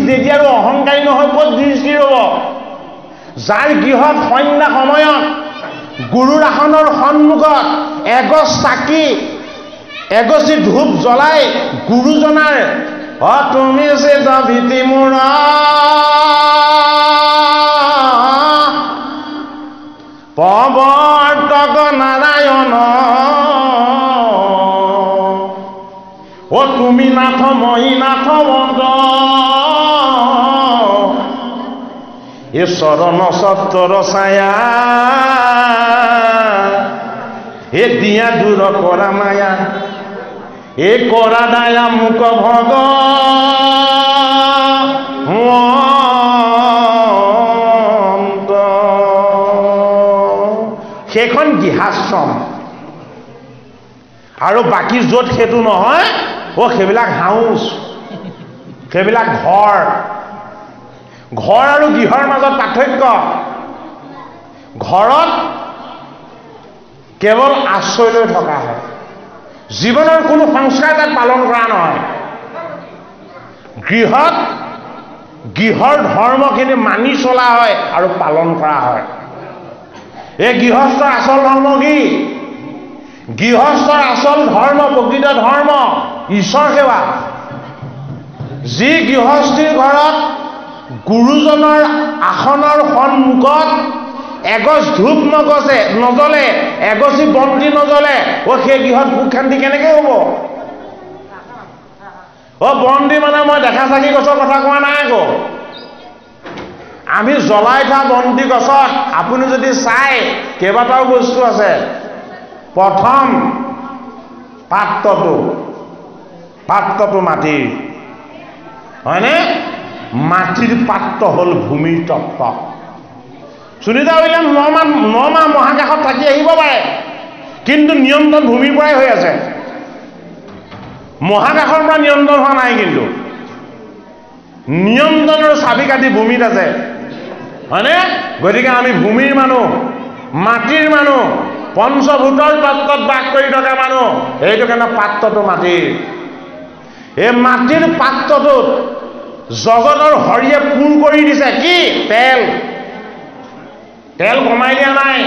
যদি আৰু অহংকাৰী নহয় ক'ত দৃষ্টি ৰ'ব যাৰ গৃহত সন্ধ্যা সময়ত গুৰুৰ আসনৰ সন্মুখত এগছ চাকি এগছি ধূপ জ্বলাই গুৰুজনাৰ তুমি চেত ভীতি মোৰ প্ৰৱৰ্তক নাৰায়ণ তুমি নাথ মই নাথ বন্দ এ চৰণ সত্তৰ ছায়া এ দিয়া দূৰ কৰা মায়া এ কৰা দায়া মুক ভগ সেইখন গৃহাশ্ৰম আৰু বাকী য'ত সেইটো নহয় সেইবিলাক হাউচ সেইবিলাক ঘৰ আৰু গৃহৰ মাজত পাৰ্থক্য ঘৰত কেৱল আশ্ৰয় লৈ থকা হয় জীৱনৰ কোনো সংস্কাৰ তাত পালন কৰা নহয় গৃহৰ ধৰ্মখিনি মানি চলা হয় আৰু পালন কৰা হয় এই গৃহস্থৰ আচল ধৰ্ম কি গৃহস্থৰ আচল ধৰ্ম প্ৰকৃত ধৰ্ম ঈশ্বৰ সেৱা যি গৃহস্থীৰ ঘৰত গুৰুজনৰ আসনৰ সন্মুখত এগছ ধূপ নজ্বলে এগছি বন্তি নজ্বলে সেই গৃহত সুখ শান্তি কেনেকৈ হ'ব বন্তি মানে মই দেখা চাকি গছৰ কথা কোৱা নাই আকৌ আমি জ্বলাই থোৱা বন্তি গছত আপুনি যদি চাই কেইবাটাও বস্তু আছে প্ৰথম পাত্ৰটো মাটিৰ হয়নে মাটিৰ পাত্ৰ হ'ল ভূমিৰ তত্ত্ব সুনীতা উইলিয়াম 9 মাহ মহাকাশত থাকি আহিব পাৰে কিন্তু নিয়ন্ত্ৰণ ভূমিৰ পৰাই হৈ আছে মহাকাশৰ পৰা নিয়ন্ত্ৰণ হোৱা নাই কিন্তু নিয়ন্ত্ৰণৰ চাবি কাঠি ভূমিত আছে হয়নে গতিকে আমি ভূমিৰ মানুহ মাটিৰ মানুহ পঞ্চভূতৰ পাত্ৰত বাস কৰি থকা মানুহ এইটো কাৰণে পাত্ৰটো মাটিৰ এই মাটিৰ পাত্ৰটোত জগতৰ হৰিয়ে পূৰ কৰি দিছে কি তেল কমাই দিয়া নাই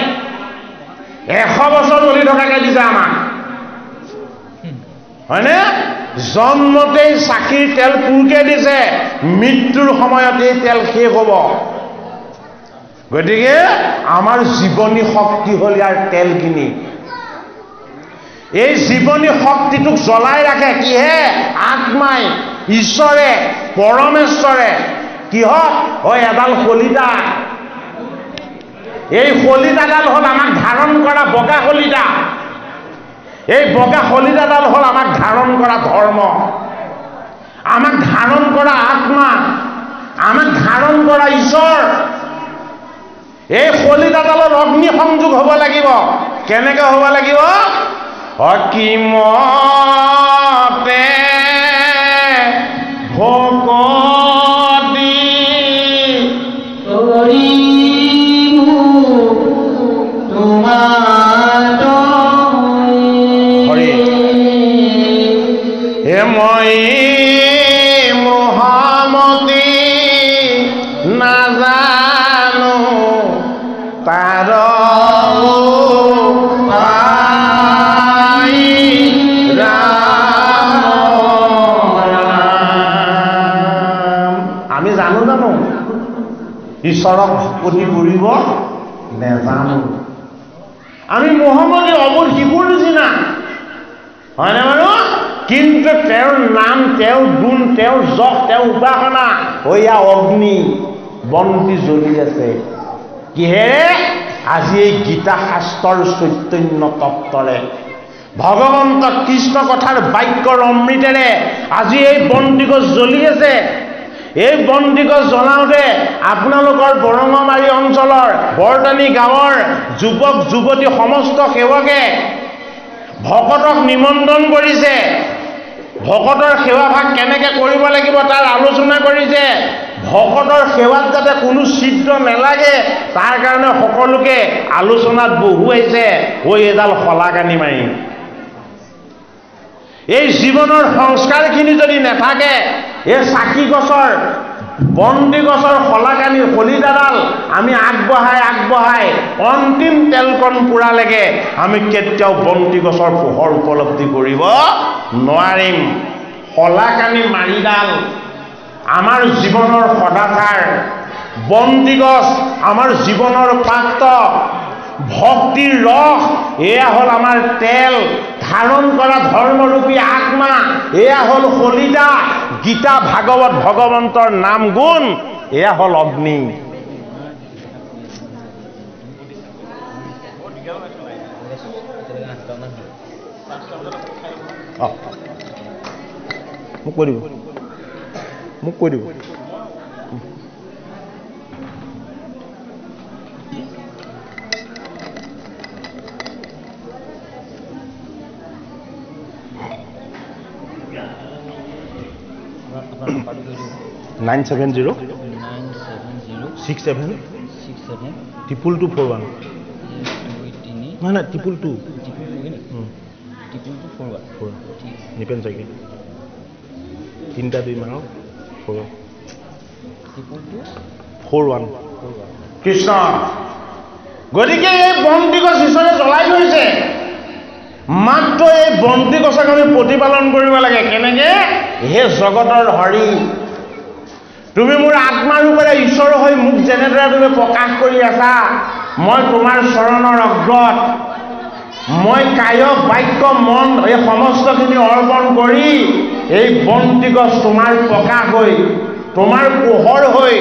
100 বছৰ জ্বলি থকাকে দিছে আমাক হয়নে জন্মতেই চাকিৰ তেল পূৰকে দিছে মৃত্যুৰ সময়ত এই তেল শেষ হ'ব গতিকে আমাৰ জীৱনী শক্তি হ'ল ইয়াৰ তেলখিনি এই জীৱনী শক্তিটোক জ্বলাই ৰাখে কিহে আত্মাই ঈশ্বৰে পৰমেশ্বৰে কিহত এডাল শলিতা এই শলিতাডাল হ'ল আমাক ধাৰণ কৰা বগা শলিতা এই বগা শলিতাডাল হ'ল আমাক ধাৰণ কৰা ধৰ্ম আমাক ধাৰণ কৰা আত্মা আমাক ধাৰণ কৰা ঈশ্বৰ এই শলিতাডালত অগ্নি সংযোগ হ'ব লাগিব কেনেকৈ হ'ব লাগিব অকিমতে ভকতি মই মহামতি নাজানো তাৰ আমি জানো ঈশ্বৰক ভক্তি কৰিব নেজানো আমি মহামতি অবুধ শিশুৰ নিচিনা হয়নে বাৰু কিন্তু তেওঁৰ নাম তেওঁৰ গুণ তেওঁৰ যশ তেওঁৰ উপাসনা অগ্নি বন্তি জ্বলি আছে কিহেৰে আজি এই গীতা শাস্ত্ৰৰ চৈতন্য তত্ত্বৰে ভগৱন্ত কৃষ্ণ কথাৰ বাক্যৰ অমৃতেৰে আজি এই বন্তিগছ জ্বলি আছে এই বন্তিগছ জ্বলাওঁতে আপোনালোকৰ বৰঙামাৰী অঞ্চলৰ বৰটানী গাঁৱৰ যুৱক যুৱতী সমস্ত সেৱকে ভকতক নিমন্ত্ৰণ কৰিছে ভকতৰ সেৱাভাগ কেনেকৈ কৰিব লাগিব তাৰ আলোচনা কৰিছে ভকতৰ সেৱাত যাতে কোনো ছিদ্ৰ নেলাগে তাৰ কাৰণে সকলোকে আলোচনাত বহুৱাইছে এডাল শলাকানি মাৰি এই জীৱনৰ সংস্কাৰখিনি যদি নাথাকে এই চাকি গছৰ বন্তি গছৰ শলাকানি শলিতাডাল আমি আগবঢ়াই অন্তিম তেলকণ পুৰালৈকে আমি কেতিয়াও বন্তি গছৰ পোহৰ উপলব্ধি কৰিব নোৱাৰিম। শলাকানি মাৰিডাল আমাৰ জীৱনৰ সদাচাৰ, বন্তি গছ আমাৰ জীৱনৰ পাত্ৰ, ভক্তিৰ ৰস এয়া হ'ল আমাৰ তেল, ধাৰণ কৰা ধৰ্মৰূপী আত্মা এয়া হ'ল শলিতা, গীতা ভাগৱত ভগৱন্তৰ নাম গুণ এয়া হ'ল অগ্নি। মোক কৈ দিব, মোক কৈ দিব। নাইন 70 67 22241 নহয় নহয় 222 নিপেন চাইকেল 3টা 2 মাৰো 41 কৃষ্ণ। গতিকে এই বন্তি গছ ঈশ্বৰে জ্বলাই থৈছে, মাত্ৰ এই বন্তি গছক আমি প্ৰতিপালন কৰিব লাগে। কেনেকে? হে জগতৰ হৰি, তুমি মোৰ আত্মাৰূপেৰে ঈশ্বৰ হৈ মোক যেনেদৰে তুমি প্ৰকাশ কৰি আছা, মই তোমাৰ চৰণৰ অগ্ৰত মই কায় বাক্য মন এই সমস্তখিনি অৰ্পণ কৰি এই বন্তি গছ তোমাৰ প্ৰকাশ হৈ, তোমাৰ পোহৰ হৈ,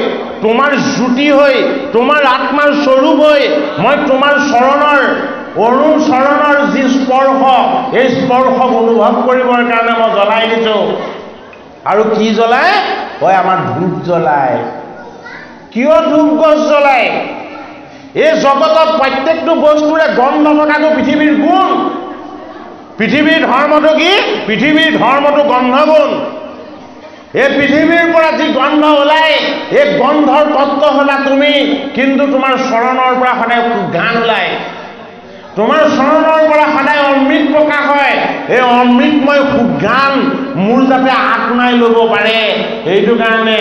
তোমাৰ জ্যোতি হৈ, তোমাৰ আত্মাৰ স্বৰূপ হৈ মই তোমাৰ চৰণৰ অৰুণ চৰণৰ যি স্পৰ্শ, এই স্পৰ্শক অনুভৱ কৰিবৰ কাৰণে মই জ্বলাই দিছোঁ। আৰু কি জ্বলাই? হয় আমাৰ ধূপ জ্বলাই। কিয় ধূপ গছ জ্বলাই? এই জগতত প্ৰত্যেকটো বস্তুৰে গন্ধ থকাটো পৃথিৱীৰ গুণ। পৃথিৱীৰ ধৰ্মটো কি? পৃথিৱীৰ ধৰ্মটো গন্ধগুণ। এই পৃথিৱীৰ পৰা যি গন্ধ ওলাই, এই গন্ধৰ তত্ত্ব হ'লা তুমি, কিন্তু তোমাৰ চৰণৰ পৰা সদায় গান ওলায়, তোমাৰ চৰণৰ পৰা সদায় অমৃত প্ৰকাশ হয়। এই অমৃতময় সুগান মোৰ যাতে আত্মাই ল'ব পাৰে, এইটো কাৰণে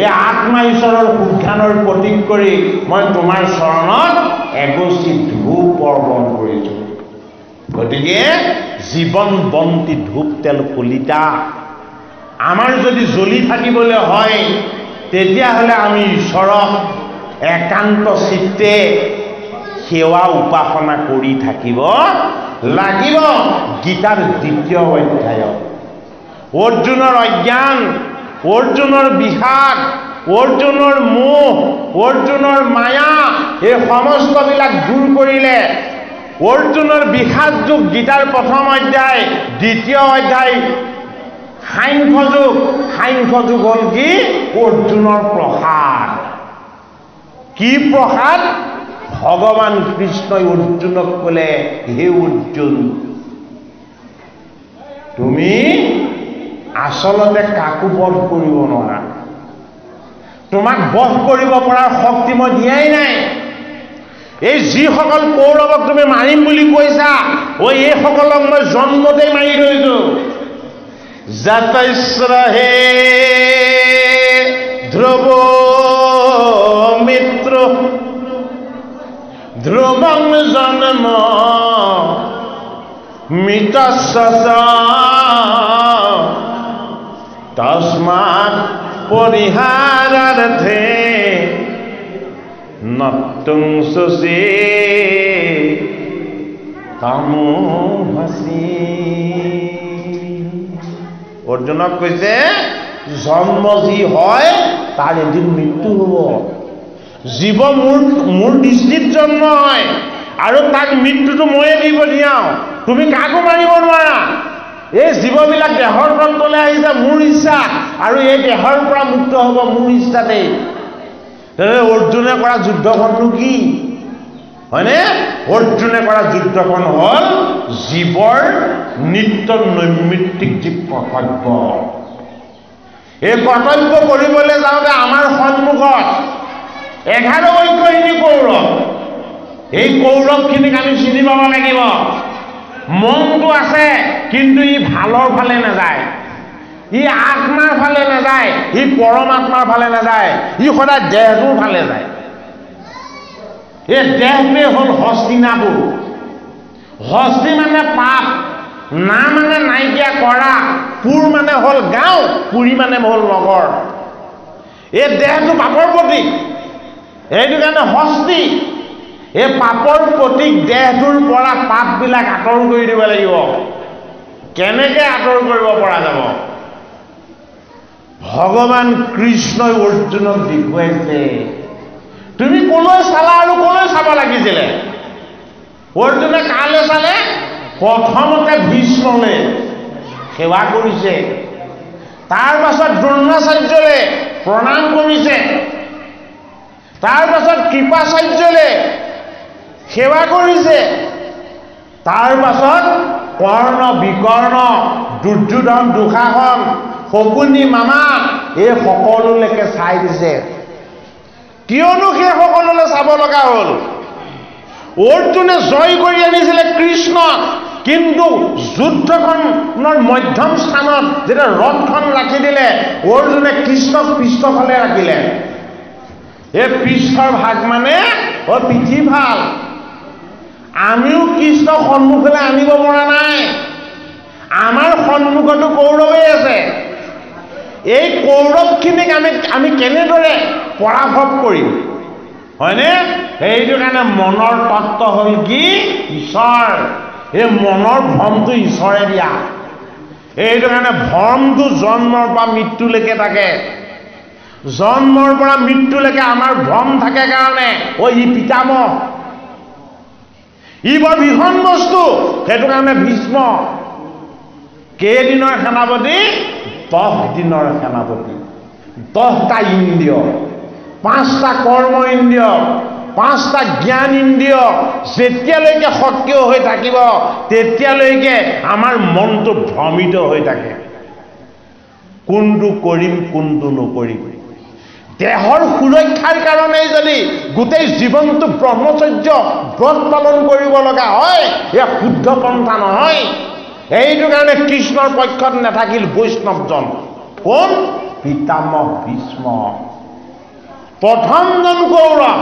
এই আত্মা ঈশ্বৰৰ সুগানৰ প্ৰতীক কৰি মই তোমাৰ চৰণত এগছি ধূপ অৰ্পণ কৰিছোঁ। গতিকে জীৱন বন্তি ধূপ তেল কলিতা আমাৰ যদি জ্বলি থাকিবলৈ হয়, তেতিয়াহ'লে আমি ঈশ্বৰক একান্ত চিত্তে সেৱা উপাসনা কৰি থাকিব লাগিব। গীতাৰ 2য় অধ্যায়ত অৰ্জুনৰ অজ্ঞান, অৰ্জুনৰ বিষাদ, অৰ্জুনৰ মোহ, অৰ্জুনৰ মায়া এই সমস্তবিলাক দূৰ কৰিলে। অৰ্জুনৰ বিষাদ যুগ গীতাৰ 1ম অধ্যায়, 2য় অধ্যায় সাংখ্য যুগ। সাংখ্য যুগ হ'ল কি? অৰ্জুনৰ প্ৰসাদ। কি প্ৰসাদ? ভগৱান কৃষ্ণই অৰ্জুনক ক'লে, হে অৰ্জুন, তুমি আচলতে কাকো বধ কৰিব নোৱাৰা, তোমাক বধ কৰিব পৰাৰ শক্তি মই দিয়াই নাই। এই যিসকল কৌৰৱক তুমি মাৰিম বুলি কৈছা, এইসকলক মই জন্মতেই মাৰি থৈছো। জাতস্ৰহে ধ্ৰুৱ মিত্ৰ ধ্ৰুৱং জন্ম মৃতস্য তস্মাৎ পৰিহাৰাৰ্থে নতুং সুচি তামোহাসি। অৰ্জুনক কৈছে, জন্ম যি হয় তাৰ এদিন মৃত্যু হ'ব। জীৱ মোৰ দৃষ্টিত জন্ম হয় আৰু তাক মৃত্যুটো ময়ে দি পঠিয়াওঁ, তুমি কাকো মাৰিব নোৱাৰা। এই জীৱবিলাক দেহৰ তললৈ আহিছে মোৰ ইচ্ছা, আৰু এই দেহৰ পৰা মুক্ত হ'ব মোৰ ইচ্ছাতেই। অৰ্জুনে কৰা যুদ্ধখননো কি? হয়নে? অৰ্জুনে কৰা যুদ্ধখন হ'ল জীৱৰ নিত্য নৈমিত্তিক যি কৰ্তব্য। এই কৰ্তব্য কৰিবলৈ যাওঁতে আমাৰ সন্মুখত 11 ঐক্যহীনী কৌৰৱ, এই কৌৰৱখিনিক আমি চিনি পাব লাগিব। মনটো আছে কিন্তু ই ভালৰ ফালে নাযায়, ই আত্মাৰ ফালে নাযায়, ই পৰমাত্মাৰ ফালে নাযায়, ই সদায় দেহটোৰ ফালে যায়। এই দেহটোৱে হ'ল হস্তিনাপুৰ। হস্তি মানে পাপ, না মানে নাইকিয়া কৰা, পুৰ মানে হ'ল গাঁও, পুৰী মানে হ'ল নগৰ। এই দেহটো পাপৰ প্ৰতীক, এইটো কাৰণে হস্তি। এই পাপৰ প্ৰতীক দেহটোৰ পৰা পাপবিলাক আঁতৰ কৰি দিব লাগিব। কেনেকে আঁতৰ কৰিব পৰা যাব? ভগৱান কৃষ্ণই অৰ্জুনক দেখুৱাইছে। তুমি কলৈ চালা আৰু কলৈ চাব লাগিছিলে? অৰ্জুনে কালৈ চালে? প্ৰথমতে ভীষ্মলৈ সেৱা কৰিছে, তাৰ পাছত দ্ৰোণাচাৰ্যলৈ প্ৰণাম কৰিছে, তাৰ পাছত কৃপাচাৰ্যলৈ সেৱা কৰিছে, তাৰ পাছত কৰ্ণ বিকৰ্ণ দুৰ্যোধন দুঃশাসন শকুনি মামা এই সকলোলৈকে চাই দিছে। কিয়নো সেই সকলোলৈ চাব লগা হ'ল? অৰ্জুনে জয় কৰি আনিছিলে কৃষ্ণক, কিন্তু যুদ্ধখনৰ মধ্যম স্থানত যেতিয়া ৰথখন ৰাখি দিলে, অৰ্জুনে কৃষ্ণক পৃষ্ঠফালে ৰাখিলে। এই পৃষ্ঠৰ ভাগ মানে পিঠিফাল। আমিও কৃষ্ণক সন্মুখলৈ আনিব পৰা নাই। আমাৰ সন্মুখতো কৌৰৱেই আছে। এই কৌৰৱখিনিক আমি কেনেদৰে পৰাভৱ কৰিম? হয়নে? সেইটো কাৰণে মনৰ তত্ত্ব হ'ল কি? ঈশ্বৰ। এই মনৰ ভ্ৰমটো ঈশ্বৰে দিয়া। এইটো কাৰণে ভ্ৰমটো জন্মৰ পৰা মৃত্যুলৈকে থাকে। জন্মৰ পৰা মৃত্যুলৈকে আমাৰ ভ্ৰম থাকে কাৰণে ই পিতামহ, ই বৰ ভীষণ বস্তু। সেইটো কাৰণে ভীষ্ম কেইদিনৰ সেনাপতি? 10 দিনৰ সেনাপতি। 10টা ইন্দ্ৰিয়, 5টা কৰ্ম ইন্দ্ৰিয়, 5টা জ্ঞান ইন্দ্ৰিয় যেতিয়ালৈকে সক্ৰিয় হৈ থাকিব, তেতিয়ালৈকে আমাৰ মনটো ভ্ৰমিত হৈ থাকে। কোনটো কৰিম, কোনটো নকৰিম। দেহৰ সুৰক্ষাৰ কাৰণেই যদি গোটেই জীৱনটো ব্ৰহ্মচৰ্য ব্ৰত পালন কৰিব লগা হয়, এয়া শুদ্ধ পন্থা নহয়। এইটো কাৰণে কৃষ্ণৰ পক্ষত নাথাকিল বৈষ্ণৱজন। কোন? পিতামহ ভীষ্ম। প্ৰথমজন কৌৰৱ,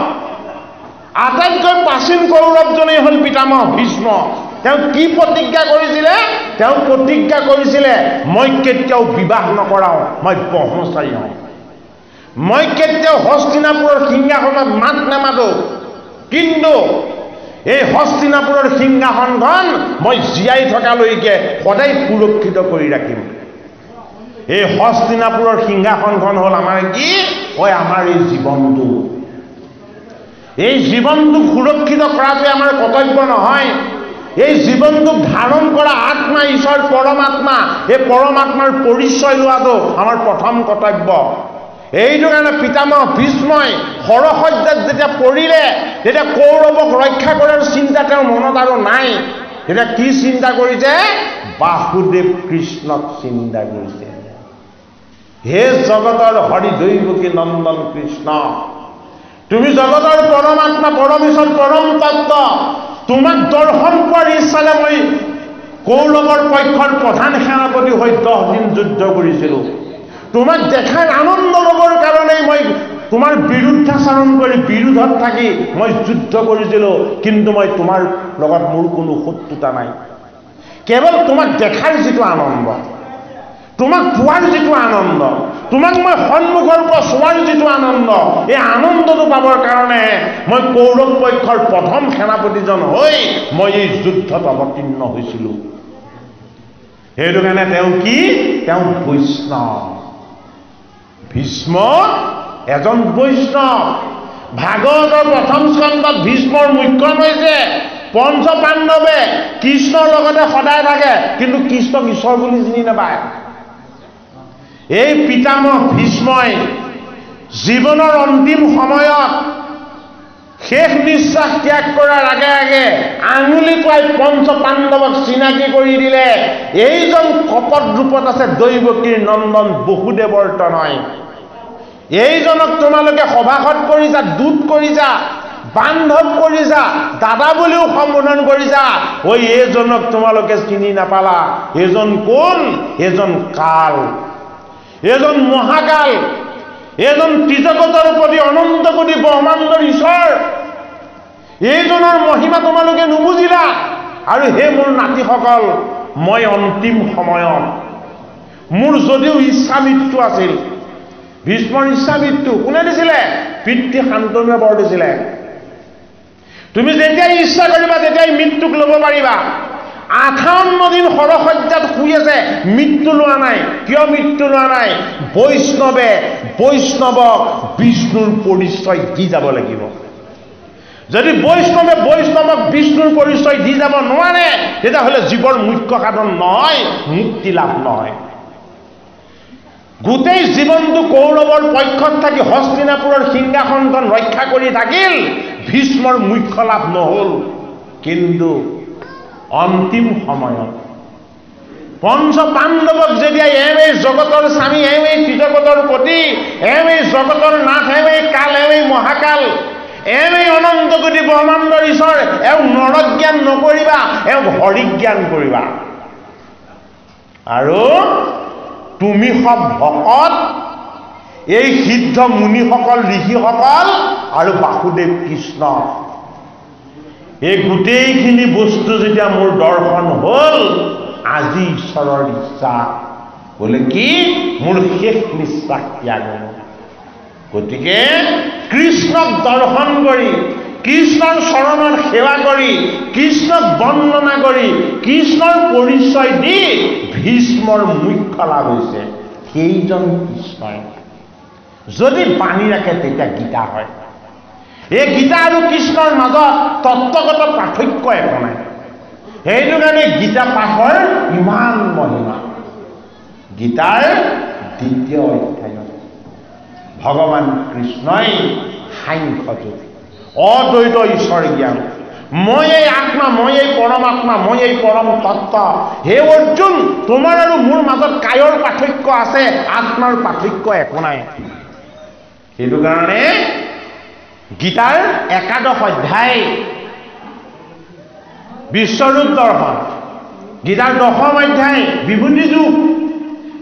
আটাইতকৈ প্ৰাচীন কৌৰৱজনেই হ'ল পিতামহ ভীষ্ম। তেওঁ কি প্ৰতিজ্ঞা কৰিছিলে? তেওঁ প্ৰতিজ্ঞা কৰিছিলে, মই কেতিয়াও বিবাহ নকৰাওঁ, মই ব্ৰহ্মচাৰী হওঁ। মই কেতিয়াও হস্তিনাপুৰৰ সিংহাসনত মাত নেমাতো, কিন্তু এই হস্তিনাপুৰৰ সিংহাসনখন মই জীয়াই থকালৈকে সদায় সুৰক্ষিত কৰি ৰাখিম। এই হস্তিনাপুৰৰ সিংহাসনখন হ'ল আমাৰ কি? আমাৰ এই জীৱনটো। এই জীৱনটোক সুৰক্ষিত কৰাটোৱে আমাৰ কৰ্তব্য নহয়। এই জীৱনটোক ধাৰণ কৰা আত্মা ঈশ্বৰ পৰমাত্মা, এই পৰমাত্মাৰ পৰিচয় লোৱাটো আমাৰ প্ৰথম কৰ্তব্য। এইটো কাৰণে পিতামহ ভীষ্মই সৰসজ্জাত যেতিয়া পৰিলে, তেতিয়া কৌৰৱক ৰক্ষা কৰাৰ চিন্তা তেওঁৰ মনত আৰু নাই। তেতিয়া কি চিন্তা কৰিছে? বাসুদেৱ কৃষ্ণক চিন্তা কৰিছে। হে জগতৰ হৰি দৈৱকী নন্দন কৃষ্ণ, তুমি জগতৰ পৰমাত্মা, পৰমেশ্বৰ, পৰম তত্ত্ব। তোমাক দৰ্শন কৰাৰ ইচ্ছাৰে মই কৌৰৱৰ পক্ষৰ প্ৰধান সেনাপতি হৈ 10 দিন যুদ্ধ কৰিছিলোঁ। তোমাক দেখাৰ আনন্দ ল'বৰ কাৰণেই মই তোমাৰ বিৰুদ্ধাচৰণ কৰি বিৰোধত থাকি মই যুদ্ধ কৰিছিলোঁ, কিন্তু মই তোমাৰ লগত মোৰ কোনো শত্ৰুতা নাই। কেৱল তোমাক দেখাৰ যিটো আনন্দ, তোমাক পোৱাৰ যিটো আনন্দ, তোমাক মই সন্মুখৰ পৰা চোৱাৰ যিটো আনন্দ, এই আনন্দটো পাবৰ কাৰণে মই কৌৰৱ পক্ষৰ প্ৰথম সেনাপতিজন হৈ মই এই যুদ্ধত অৱতীৰ্ণ হৈছিলোঁ। সেইটো কাৰণে তেওঁ কি? তেওঁ বৈষ্ণৱ। ভীষ্ম এজন বৈষ্ণৱ। ভাগৱতৰ প্ৰথম স্কন্ধত ভীষ্মৰ মুখ্যম হৈছে পঞ্চ পাণ্ডৱে কৃষ্ণৰ লগতে সদায় থাকে, কিন্তু কৃষ্ণক ঈশ্বৰ বুলি চিনি নাপায়। এই পিতামহ ভীষ্মই জীৱনৰ অন্তিম সময়ত শেষ নিশ্বাস ত্যাগ কৰাৰ আগে আগে আঙুলি টোৱাই পঞ্চ পাণ্ডৱক চিনাকি কৰি দিলে, এইজন কপট ৰূপত আছে দৈৱকীৰ নন্দন বসুদেৱৰ তনয়। এইজনক তোমালোকে সভাসদ কৰিছা, দূত কৰিছা, বান্ধৱ কৰিছা, দাদা বুলিও সম্বোধন কৰিছা। এইজনক তোমালোকে চিনি নাপালা। এইজন কোন? এইজন কাল। এজন মহাকাল, এজন ত্ৰিজগতৰ প্ৰতি অনন্ত কোটি ব্ৰহ্মাণ্ডৰ ঈশ্বৰ, এইজনৰ মহিমা তোমালোকে নুবুজিলা। আৰু হে মোৰ নাতিসকল, মই অন্তিম সময়ত মোৰ যদিও ইচ্ছা মৃত্যু আছিল, ভীষ্মৰ ইচ্ছা মৃত্যু কোনে দিছিলে? পিতৃ শান্তনুৱে বৰ দিছিলে। তুমি যেতিয়াই ইচ্ছা কৰিবা তেতিয়াই মৃত্যুক ল'ব পাৰিবা। 58 দিন সৰসজ্জাত শুই আছে, মৃত্যু লোৱা নাই। কিয় মৃত্যু লোৱা নাই? বৈষ্ণৱক বিষ্ণুৰ পৰিচয় দি যাব লাগিব। যদি বৈষ্ণৱক বিষ্ণুৰ পৰিচয় দি যাব নোৱাৰে, তেতিয়াহ'লে জীৱৰ মুখ্য সাধন নহয়, মুক্তি লাভ নহয়। গোটেই জীৱনটো কৌৰৱৰ পক্ষত থাকি হস্তিনাপুৰৰ সিংহাসনখন ৰক্ষা কৰি থাকিল, ভীষ্মৰ মুখ্য লাভ নহ'ল। কিন্তু অন্তিম সময়ত পঞ্চ পাণ্ডৱক যেতিয়া এই জগতৰ স্বামী, এই ত্ৰিজগতৰ পতি, এই জগতৰ নাথ, এই কাল, এই মহাকাল, এই অনন্ত কোটি ব্ৰহ্মাণ্ডৰ ঈশ্বৰ, এওঁক নৰজ্ঞান নকৰিবা, এওঁক হৰিজ্ঞান কৰিবা। আৰু তুমি সব ভকত, এই সিদ্ধ মুনিসকল, ঋষিসকল আৰু বাসুদেৱ কৃষ্ণ, এই গোটেইখিনি বস্তু যেতিয়া মোৰ দৰ্শন হ'ল, আজি ঈশ্বৰৰ ইচ্ছা বোলে কি? মোৰ শেষ নিশ্বাস ত্যাগ। গতিকে কৃষ্ণক দৰ্শন কৰি, কৃষ্ণৰ চৰণত সেৱা কৰি, কৃষ্ণক বন্দনা কৰি, কৃষ্ণৰ পৰিচয় দি ভীষ্মৰ মুখ্য লাভ হৈছে। সেইজন কৃষ্ণই যদি বাণী ৰাখে তেতিয়া গীতা হয়। এই গীতা আৰু কৃষ্ণৰ মাজত তত্ত্বগত পাৰ্থক্য একো নাই। সেইটো কাৰণে গীতা পাঠৰ ইমান মহিমা। গীতাৰ 2য় অধ্যায়ত ভগৱান কৃষ্ণই সাংখ্যযোগ, অদ্বৈত ঈশ্বৰ জ্ঞান, মই এই আত্মা, মই এই পৰমাত্মা, মই এই পৰম তত্ত্ব। হে অৰ্জুন, তোমাৰ আৰু মোৰ মাজত কায়ৰ পাৰ্থক্য আছে, আত্মাৰ পাৰ্থক্য একো নাই। সেইটো কাৰণে গীতাৰ 11 অধ্যায় বিশ্বৰূপ দৰ্শন, গীতাৰ 10ম অধ্যায় বিভূতি যুগ।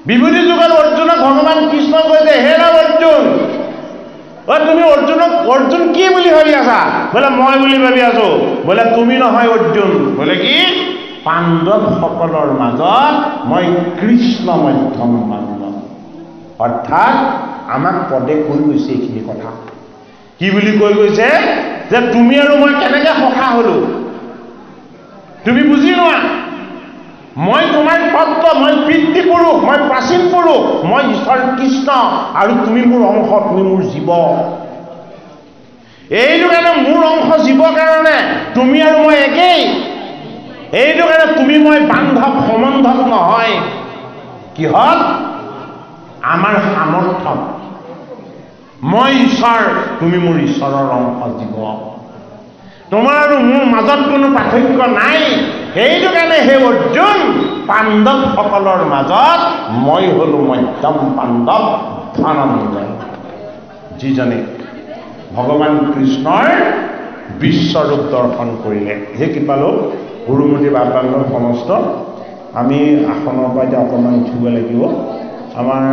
বিভূতি যুগত অৰ্জুনক ভগৱান কৃষ্ণ কৈছে, হে ৰাম অৰ্জুন, তুমি অৰ্জুন কি বুলি ভাবি আছা? বোলে মই বুলি ভাবি আছো। বোলে তুমি নহয় অৰ্জুন, বোলে কি? পাণ্ডৱসকলৰ মাজত মই কৃষ্ণ মধ্যম পাণ্ডৱ। অৰ্থাৎ আমাক পদে কৈ গৈছে এইখিনি কথা। কি বুলি কৈ গৈছে? যে তুমি আৰু মই কেনেকে সখা হলো তুমি বুজি নোৱা। মই তোমাৰ তত্ত্ব, মই পিতৃপুৰুষ, মই প্ৰাচীন পুৰুষ, মই ঈশ্বৰ কৃষ্ণ, আৰু তুমি মোৰ অংশ, তুমি মোৰ জীৱ। এইটো কাৰণে মোৰ অংশ জীৱ কাৰণে তুমি আৰু মই একেই। এইটো কাৰণে তুমি মই বান্ধৱ সম্বন্ধত নহয়, কিহত? আমাৰ সামৰ্থ্যত। মই ঈশ্বৰ, তুমি মোৰ ঈশ্বৰৰ অংশ জীৱ। তোমাৰ আৰু মোৰ মাজত কোনো পাৰ্থক্য নাই। সেইটো কাৰণে হে অৰ্জুন, পাণ্ডৱসকলৰ মাজত মই হলো মধ্যম পাণ্ডৱ ধনঞ্জয়, যিজনে ভগৱান কৃষ্ণৰ বিশ্বৰূপ দৰ্শন কৰিলে। হে কৃপালো গুৰুমতী বাগবাংলৰ সমস্ত, আমি আসনৰ পৰা এতিয়া অকণমান উঠিব লাগিব। আমাৰ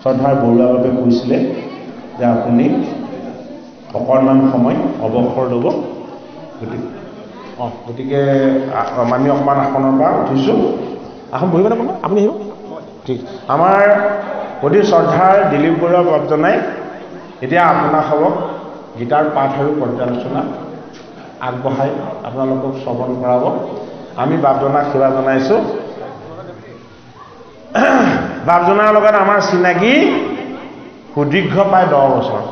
শ্ৰদ্ধাৰ বৰুৱাবাবে কৈছিলে যে আপুনি অকণমান সময় অৱসৰ ল'ব। গতিকে আমি অকণমান আসনৰ পৰা উঠিছোঁ। আসন বহিব নে আপুনি? আহিব, ঠিক। আমাৰ অতি শ্ৰদ্ধাৰ দিলীপ বৰুৱা বাপজনাই এতিয়া আপোনাসবক গীতাৰ পাঠ আৰু পৰ্যালোচনা আগবঢ়াই আপোনালোকক শ্ৰৱণ কৰাব। আমি বাপজনাক সেৱা জনাইছোঁ। বাপজনাৰ লগত আমাৰ চিনাকি সুদীৰ্ঘ প্ৰায় 10 বছৰ,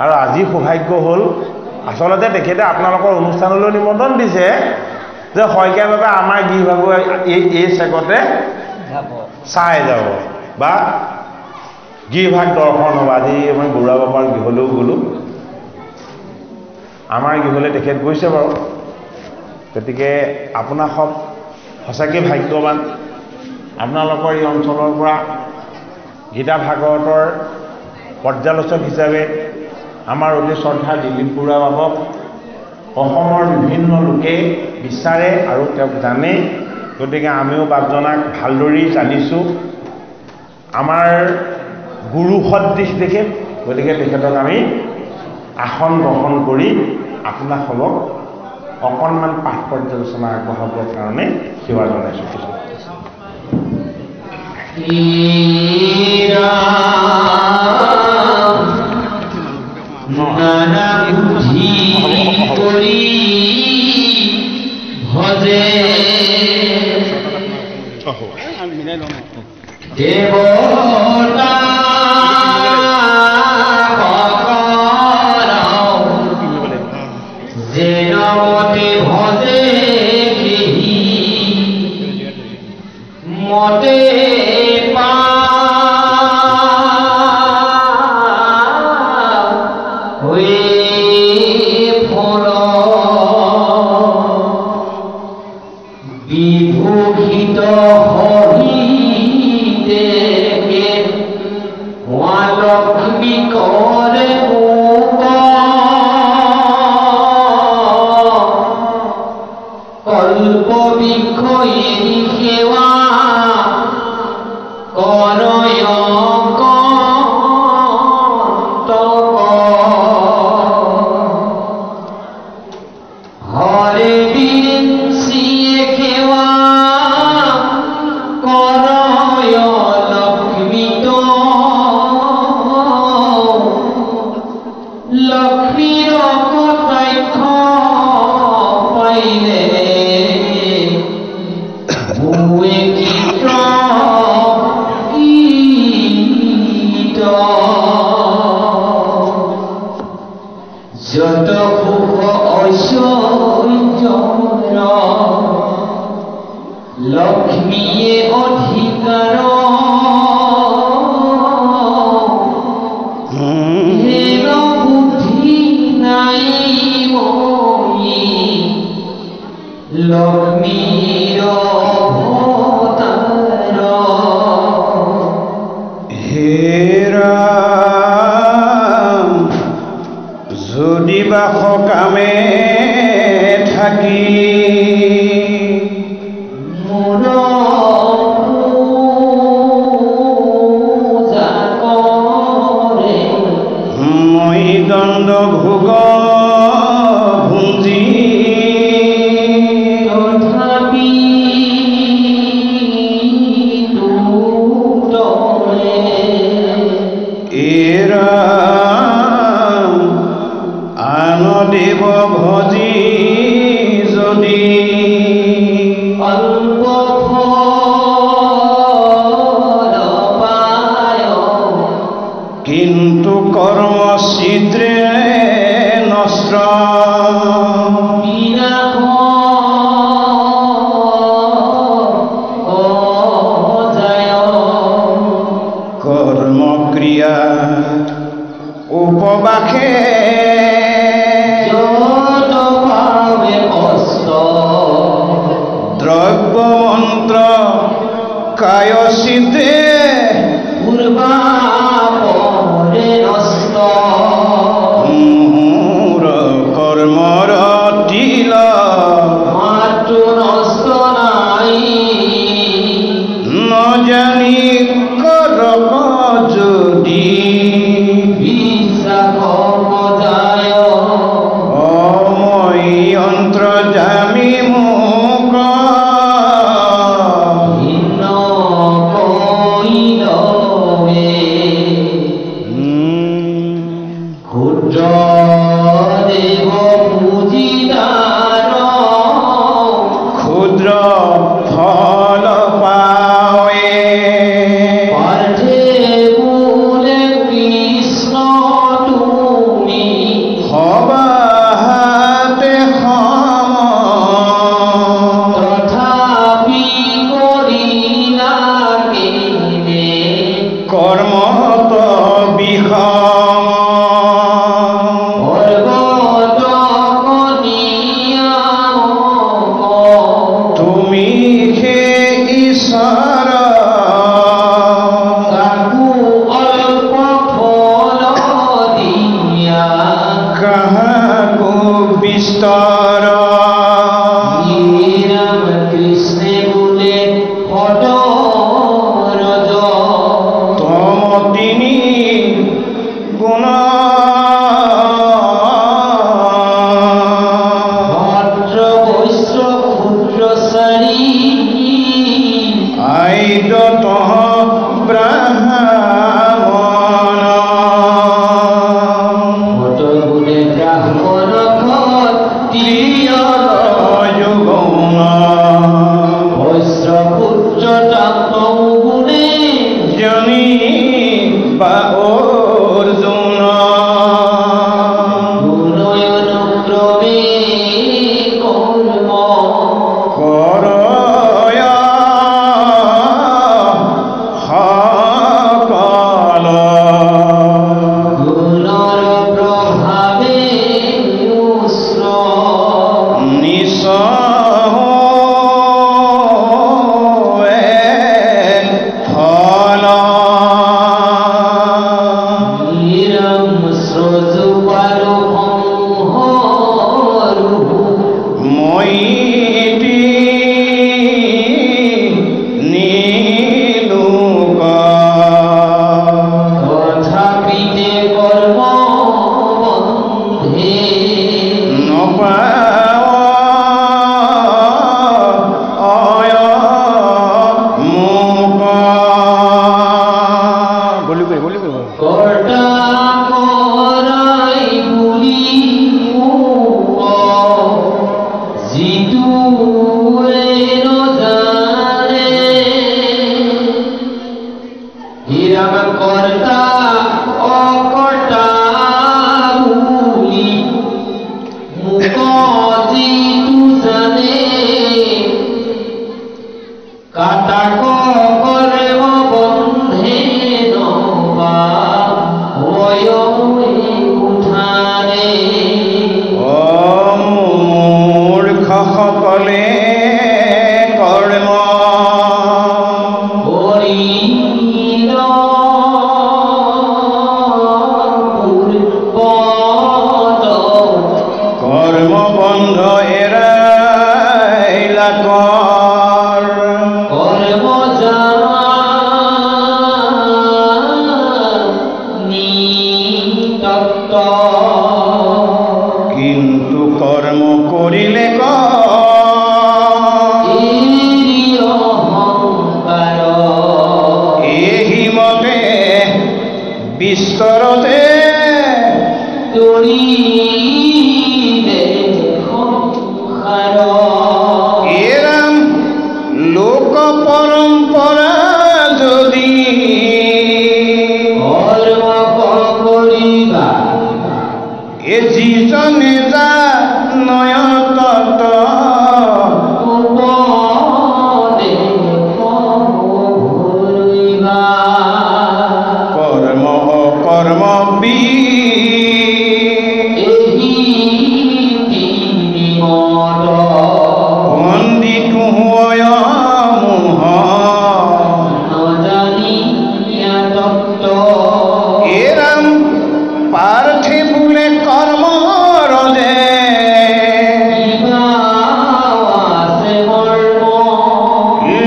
আৰু আজি সৌভাগ্য হ'ল, আচলতে তেখেতে আপোনালোকৰ অনুষ্ঠানলৈ নিমন্ত্ৰণ দিছে যে শইকীয়াৰ বাবে আমাৰ গৃহভাগৰ এই চেগতে চাই যাব বা গৃহভাগ দৰ্শন হ'ব। আজি মই বৰুৱা বাপাৰ গৃহলৈও গ'লোঁ, আমাৰ গৃহলৈ তেখেত গৈছে বাৰু। গতিকে আপোনাৰ সব সঁচাকৈ ভাগ্যৱান। আপোনালোকৰ এই অঞ্চলৰ পৰা গীতা ভাগৱতৰ পৰ্যালোচক হিচাপে আমাৰ অতি শ্ৰদ্ধা দিলীপ বৰুৱা বাবক অসমৰ বিভিন্ন লোকে বিচাৰে আৰু তেওঁক জানে। গতিকে আমিও বাপজনাক ভালদৰেই জানিছোঁ আমাৰ গুৰু সদৃশ দেখে গতিকে তেখেতক আমি আসন গ্ৰহণ কৰি আপোনাসকলক অকণমান পাঠ পৰ্যালোচনা আগবঢ়াবৰ কাৰণে সেৱা জনাইছোঁ ভজে দেৱতা যেনমতে ভজে মতে পা বিভূষিত হইতে লক্ষ্মী কৰে কল্প বিক্ষয়ী সেৱা কৰয় হৰে বিনসিয়ে খেওয়া কৰয় লক্ষ্মীত লক্ষ্মীৰ কথাক্ষ পাইলে বুয়ে গীত গীত যত সুখ ঐশ্বৰ্যৰ লক্ষ্মীয়ে অধিকাৰ হেন বুদ্ধি নাই মই লক্ষ্মীৰ অৱতাৰ হেৰা যদি বা সকামে থাকি মোৰ পূজা কৰে মই দণ্ড ভোগ ভুঞ্জি তথাপি দুটৰে এৰা আন দেৱ ভজি যদি অল্প ফল পায় কিন্তু কর্ম ছিদ্রে নষ্ট বিনাশ যায় কর্মক্রিয়া উপবাসে যত পাবে কষ্ট দ্রব্য মন্ত্র কায় সিদ্ধে পূর্বাপরে নষ্ট মোর কর্মর তিল মাত্র নষ্ট নাই ন জানি করব যদি বিশ্বাস যায় অময় যন্ত্র জামি মুখ ভিন্ন কইলবে ক্ষুদ্র দেব পূজিদার ক্ষুদ্র ফল পাওয়ে পার্থে বলে কৃষ্ণ তুমি হবাহাতে সম তথাপি করিলা কেনে কর্মত বিষম পর্বত কনিয়ামক তুমি হে ঈশ্বর তাকু অল্প ফল দিয়া কাহাকো বিস্তার রাম কৃষ্ণে গুণ অর্জুন গুণয়ন ক্রমে কর্ম করয় সকল গুণর প্রভাবে উস্র নিঃসহ ফল নিরম স্রোজুপারু হরু মইটি নীলুক তথাপিতে কর্ম বন্ধে নপায় মুক কর্তা করাই বুলি জিতু জানে হিরাম কর্তা অকর্তা বুলি মুক জিতু জানে কাটাক কর্ম বন্ধে নবা ওয়মে উঠানে মূৰ্খসকলে কৰ্ম হৰিল পূৰ্বত কৰ্ম বন্ধ এৰাইলা কৰ কৰ্ম নিতত্ত কিন্তু কৰ্ম কৰিলে অহংকাৰ এহি মতে বিস্তৰতে তৰিলে সংসাৰ এৰাম লোক পৰম্পৰা যদি কৰ্ম কৰিবা এ যিজনে জানয় তত উপদে ঘুৰিবা কৰ্ম অকৰ্ম বি এহি তিনিমত বন্দিতো হয় মোহ নজানিয়া তত্ত্ব এৰাম পাৰ্থে বোলে কৰ্ম ৰজে কিবা আছে মৰ্ম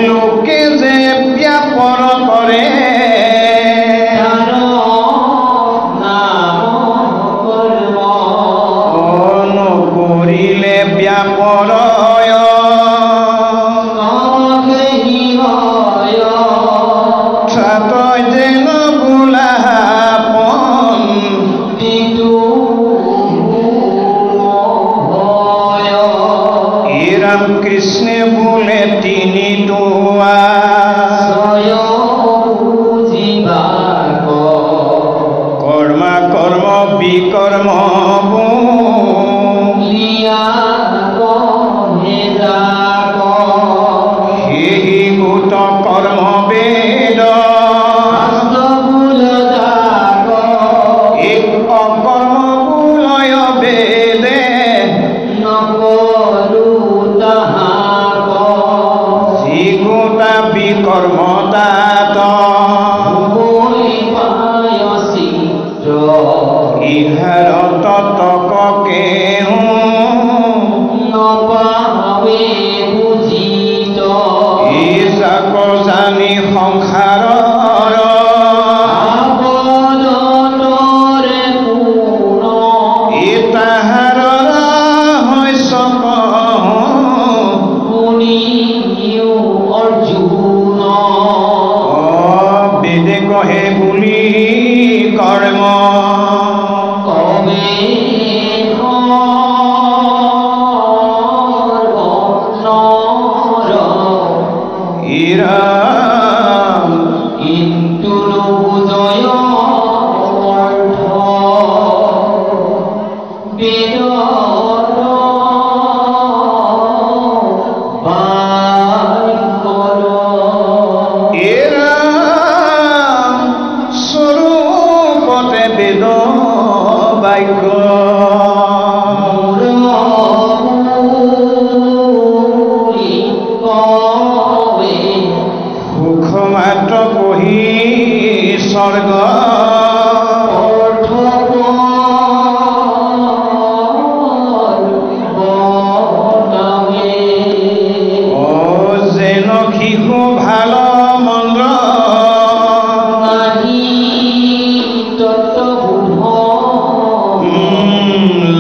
লোকে যে ব্যাপৰ কৰে তাৰ নাম কৰ্ম নকৰিলে ব্যাপৰয় কমকেহি হয় তই যেন বোলাপন তিতু হয় এৰাম কৃষ্ণে বোলে তিনি তোৱা বুঝিবা কৰ্মা কৰ্ম বিকৰ্ম লিয়া কহে যাক সেহি ভূত কৰ্ম বেদ বাস্তবুল যাক এক অকৰ্ম বোলয় বেদে নকৰু তাহাক যিগোটা বিকৰ্মতাত বৈ পায়সী ইহাৰ ততকে নপাৱে বুজিত ইছাক জানি সংসাৰৰ আবদতৰে পূৰ্ণ তাহাৰ শস্য শুনিও অৰ্জুন বেদে কহে বুলি কৰ্ম কবে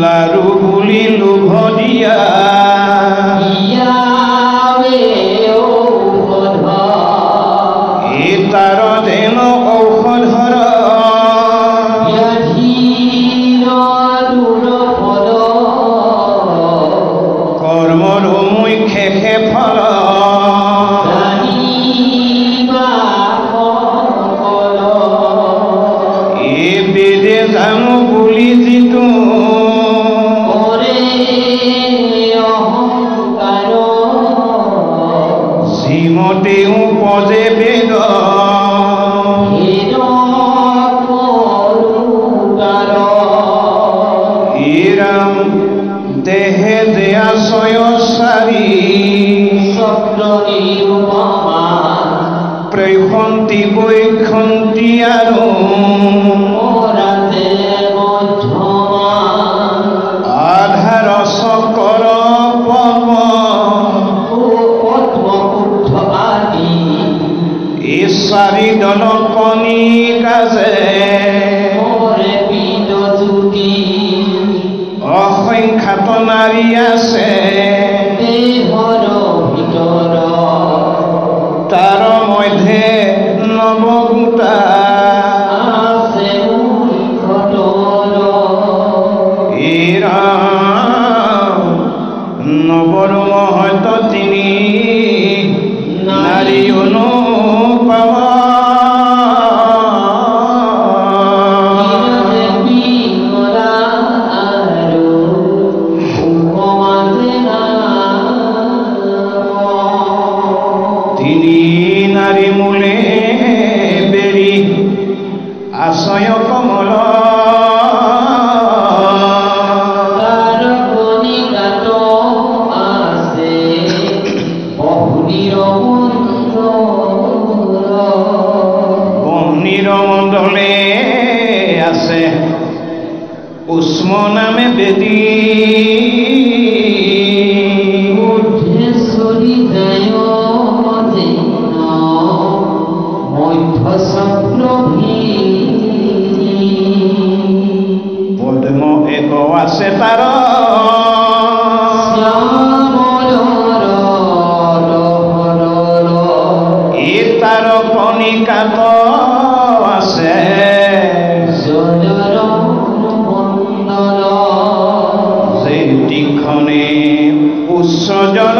লাৰু বুলি লোভ দিয়া এই তাৰ যেন ঔষধৰ কৰ্মৰ মই শেষে ফল এই বেদে জানো বুলি যিটো শ্ৰীমতেও পজে বেদ ৰাম দেহে যে আশয় চাৰি প্ৰৈখন্তি বৈখন্তি আৰু আধাৰ চকৰ পদ্ম এই চাৰিদল কণিকাজে অসংখ্যাত নাৰী আছে তাৰ মধ্যে নৱগোটা এই ৰাম নৱৰ মহত তিনি নাৰী অনুপম তিনি নাৰী মূলে বেৰি আশয় কমল মণ্ডলে আছে উষ্ম নামে বেদী পদ্ম এক আছে তাৰ এই তাৰ কণিকাত আছে যে তীক্ষণে উচ্চ জল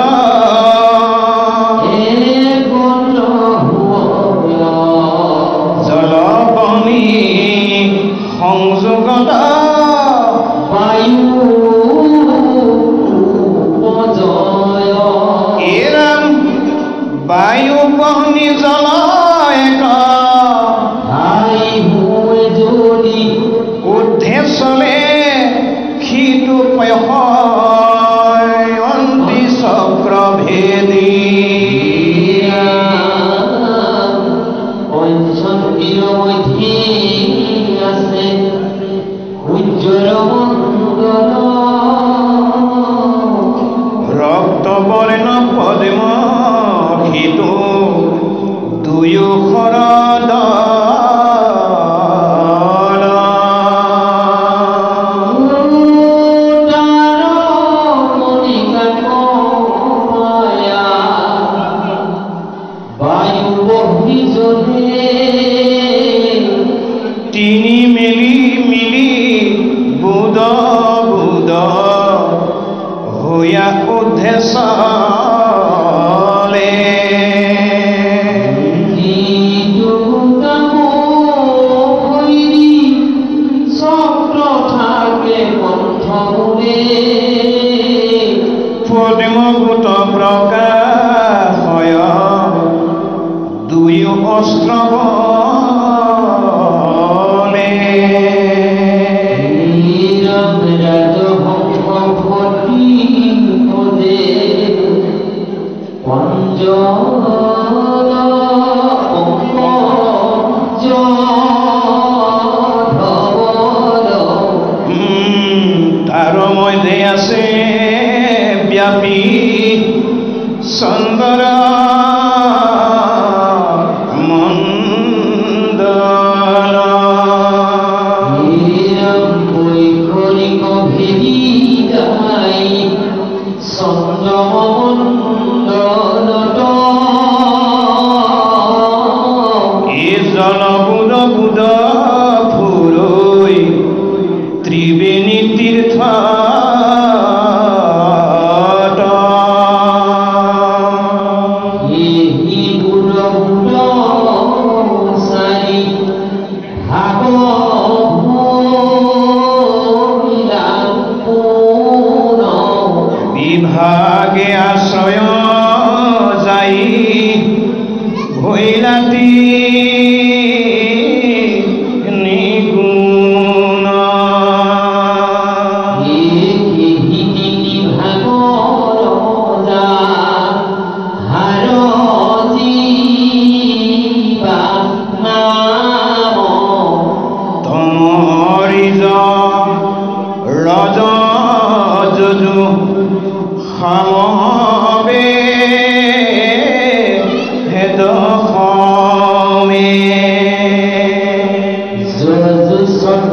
জলবনি সংযোগত এৰাম বায়ু বহনি জল এক ঊৰ্ধে চলে ক্ষিতু অন্তি চক্ৰ ভেদী ৰক্ত বৰ্ণ পদ্ম ক্ষিতু দুয়ো শৰদ তিনি মিলি বুধ হইয়া উদ্ধেশলে পদ্মভূত প্ৰকাশ হয় দুই অস্ত্ৰ Yo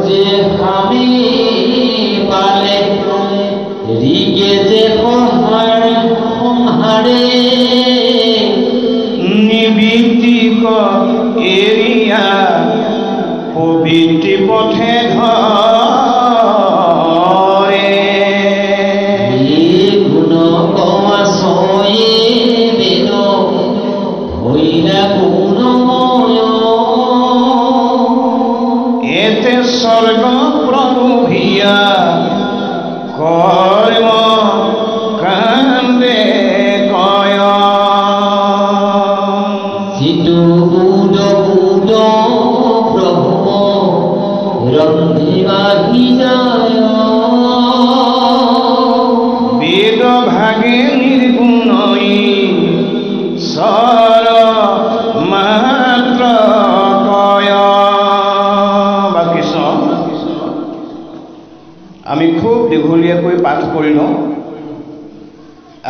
যে আমি পালে ৰিগে যে সংহাৰে নিবিতিক এৰিয়া পবিত্ৰী পথে ধৰে গুণ কোৱা ছয়ে বেদ হইলা গুণময় এতে স্বৰ্গ প্ৰভু ভিয়া কৰ্ম কান্দে কয় সিটো বুদ বুদ প্ৰভু ৰন্ধিবাহি যায় বেদ ভাগে নিৰ্গুণই স্বৰ মাত্ৰ কয় বা কৃষ্ণ আমি খুব দীঘলীয়াকৈ পাঠ কৰি লওঁ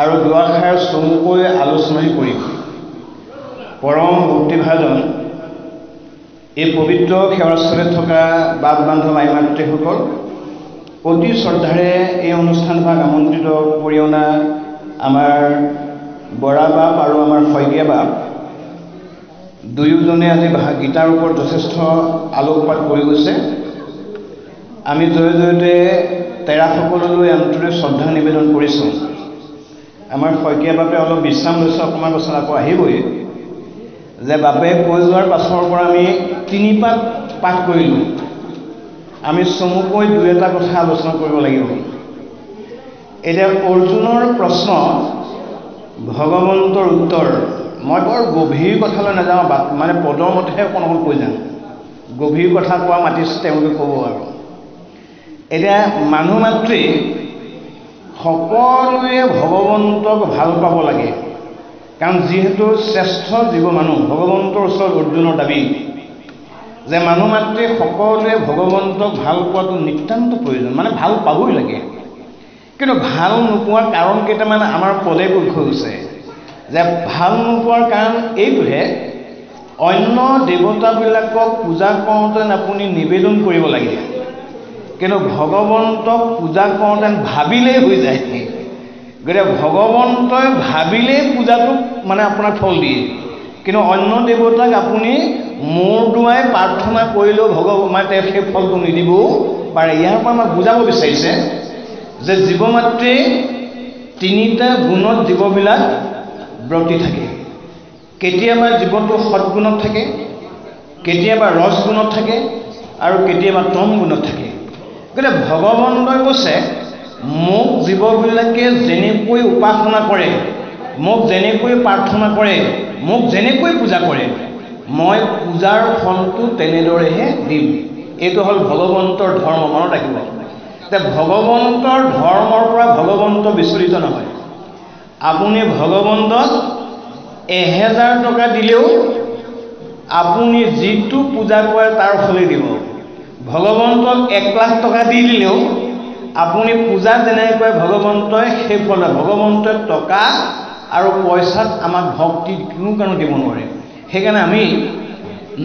আৰু দুআষাৰ চমুকৈ আলোচনাই কৰিম পৰম ভক্তিভাজন এই পবিত্ৰ সেৱাস্থলীত থকা বাপ বান্ধৱ আই মাতৃসকল অতি শ্ৰদ্ধাৰে এই অনুষ্ঠানভাগ আমন্ত্ৰিত কৰি অনা আমাৰ বৰা বাপ আৰু আমাৰ শইকীয়া বাপ দুয়োজনে আজি গীতাৰ ওপৰত যথেষ্ট আলোকপাত কৰি গৈছে আমি জয় জয়তে তেৰাসকললৈ আন্তৰিক শ্ৰদ্ধা নিবেদন কৰিছোঁ আমাৰ শইকীয়া বাপে অলপ বিশ্ৰাম লৈছে অকণমান বছৰ আকৌ আহিবই যে বাপে কৈ যোৱাৰ পাছৰ পৰা আমি 3 পাঠ পাঠ কৰিলোঁ আমি চমুকৈ 2-এটা কথা আলোচনা কৰিব লাগিব এতিয়া অৰ্জুনৰ প্ৰশ্ন ভগৱন্তৰ উত্তৰ মই বৰ গভীৰ কথালৈ নাযাওঁ মানে পদৰ মতেহে অকণ কৈ যাম গভীৰ কথা কোৱা মাতিছে তেওঁলোকে ক'ব আৰু এতিয়া মানুহ মাতৃ সকলোৱে ভগৱন্তক ভাল পাব লাগে কাৰণ যিহেতু শ্ৰেষ্ঠ জীৱ মানুহ ভগৱন্তৰ ওচৰত অৰ্জুনৰ দাবী যে মানুহ মাতৃ সকলোৱে ভগৱন্তক ভাল পোৱাটো নিতান্ত প্ৰয়োজন মানে ভাল পাবই লাগে কিন্তু ভাল নোপোৱাৰ কাৰণ কেইটামান আমাৰ পদে কৈ গৈছে যে ভাল নোপোৱাৰ কাৰণ এইটোহে অন্য দেৱতাবিলাকক পূজা কৰোঁতে আপুনি নিবেদন কৰিব লাগে কিন্তু ভগৱন্তক পূজা কৰোঁতে ভাবিলেই হৈ যায় গতিকে ভগৱন্তই ভাবিলেই পূজাটো মানে আপোনাক ফল দিয়ে কিন্তু অন্য দেৱতাক আপুনি মূৰ দুৱাই প্ৰাৰ্থনা কৰিলেও মানে তেওঁ সেই ফলটো নিদিবও পাৰে ইয়াৰ পৰা আমাক বুজাব বিচাৰিছে যে জীৱ মাতৃ 3টা গুণত জীৱবিলাক ব্ৰতী থাকে কেতিয়াবা জীৱটো সৎগুণত থাকে কেতিয়াবা ৰজগুণত থাকে আৰু কেতিয়াবা তম গুণত থাকে গতিকে ভগৱন্তই কৈছে মোক জীৱবিলাকে যেনেকৈ উপাসনা কৰে মোক যেনেকৈ প্ৰাৰ্থনা কৰে মোক যেনেকৈ পূজা কৰে মই পূজাৰ ফলটো তেনেদৰেহে দিম এইটো হ'ল ভগৱন্তৰ ধৰ্ম মনত ৰাখিব যে ভগৱন্তৰ ধৰ্মৰ পৰা ভগৱন্ত বিচলিত নহয় আপুনি ভগৱন্তক 1000 টকা দিলেও আপুনি যিটো পূজা কৰে তাৰ ফলেই দিব ভগৱন্তক 1 লাখ টকা দি দিলেও আপুনি পূজা যেনেকৈ ভগৱন্তই সেই ফল ভগৱন্তই টকা আৰু পইচাত আমাক ভক্তি কোনো কাৰণে দিব নোৱাৰে সেইকাৰণে আমি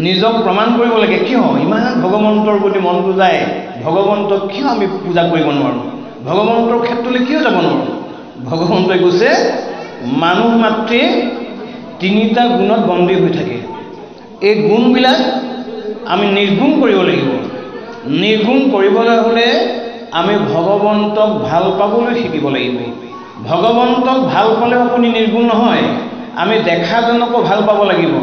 নিজক প্ৰমাণ কৰিব লাগে কিয় ইমান ভগৱন্তৰ প্ৰতি মনটো যায় ভগৱন্তক কিয় আমি পূজা কৰিব নোৱাৰোঁ ভগৱন্তৰ ক্ষেত্ৰলৈ কিয় যাব নোৱাৰোঁ ভগৱন্তই কৈছে মানুহ মাতৃ 3টা গুণত বন্দী হৈ থাকে এই গুণবিলাক আমি নিৰ্গুণ কৰিব লাগিব নিৰ্গুণ কৰিবলৈ হ'লে আমি ভগৱন্তক ভাল পাবলৈ শিকিব লাগিব ভগৱন্তক ভাল পালেও আপুনি নিৰ্গুণ নহয় আমি দেখাজনকো ভাল পাব লাগিব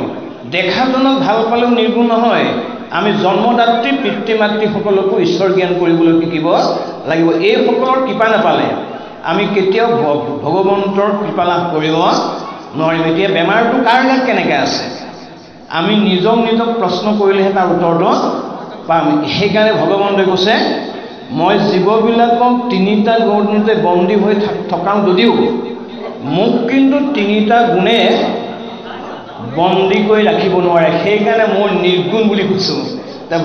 দেখাজনক ভাল পালেও নিৰ্গুণ নহয় আমি জন্মদাত্ৰী পিতৃ মাতৃসকলকো ঈশ্বৰ জ্ঞান কৰিবলৈ শিকিব লাগিব এইসকলৰ কৃপা নাপালে আমি কেতিয়াও ভগৱন্তৰ কৃপা লাভ কৰিব নোৱাৰিম এতিয়া বেমাৰটো কাৰ গাত কেনেকৈ আছে আমি নিজক প্ৰশ্ন কৰিলেহে তাৰ উত্তৰটো পাম সেইকাৰণে ভগৱন্তই কৈছে মই জীৱবিলাকক 3টা গুণতে বন্দী হৈ থকাও যদিও মোক কিন্তু 3টা গুণে বন্দী কৰি ৰাখিব নোৱাৰে সেইকাৰণে মই নিৰ্গুণ বুলি কৈছোঁ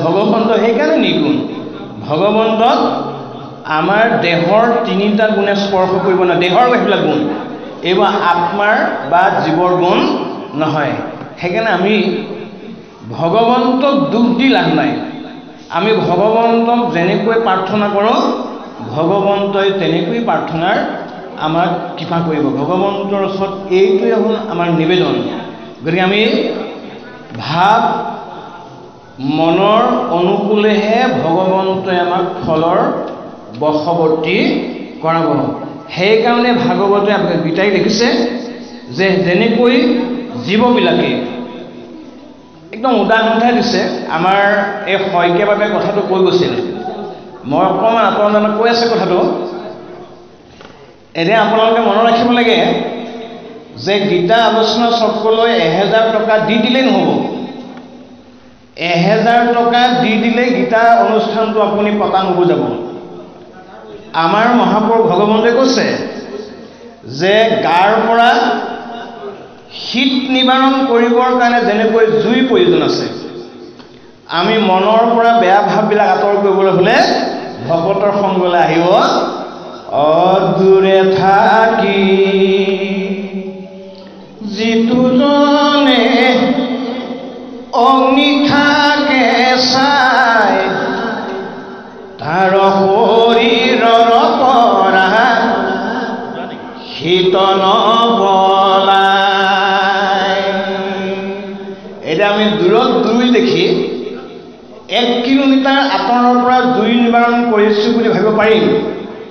ভগৱন্ত সেইকাৰণে নিৰ্গুণ ভগৱন্তক আমাৰ দেহৰ 3টা গুণে স্পৰ্শ কৰিব নোৱাৰে দেহৰ সেইবিলাক গুণ এইবোৰ আত্মাৰ বা জীৱৰ গুণ নহয় সেইকাৰণে আমি ভগৱন্তক দুখ দি লাভ নাই আমি ভগৱন্তক যেনেকৈ প্ৰাৰ্থনা কৰোঁ ভগৱন্তই তেনেকৈ প্ৰাৰ্থনাৰ আমাক কৃপা কৰিব। ভগৱন্তৰ ওচৰত এইটোৱে হ'ল আমাৰ নিবেদন। গতিকে আমি ভাৱ মনৰ অনুকূলেহে ভগৱন্তই আমাক ফলৰ বশৱৰ্তী কৰাব। সেইকাৰণে ভাগৱতে গীতাই লিখিছে যে যেনেকৈ জীৱবিলাকে একদম উদাহৰণ দিছে। আমাৰ এই শইকীয়া বাবে কথাটো কৈ গৈছিল, মই অকণমান আপোনালোকে কৈ আছে কথাটো। এতিয়া আপোনালোকে মনত ৰাখিব লাগে যে গীতা আলোচনা চক্ৰলৈ 1000 টকা দি দিলেই নহ'ব। 1000 টকা দি দিলে গীতা অনুষ্ঠানটো আপুনি পতা নুবুজাব। আমাৰ মহাপুৰুষ ভগৱন্তই কৈছে যে গাৰ পৰা শীত নিবাৰণ কৰিবৰ কাৰণে যেনেকৈ জুই প্ৰয়োজন আছে, আমি মনৰ পৰা বেয়া ভাৱবিলাক আঁতৰ কৰিবলৈ হ'লে ভকতৰ সংগলৈ আহিব। অদূৰে থাকি যিটো জনে অগ্নি থাকে চাই, তাৰ শৰীৰৰ পৰা শীত নপলায়। এতিয়া আমি দূৰত জুই দেখি 1 কিলোমিটাৰ আঁতৰৰ পৰা জুই নিবাৰণ কৰিছোঁ বুলি ভাবিব পাৰিম,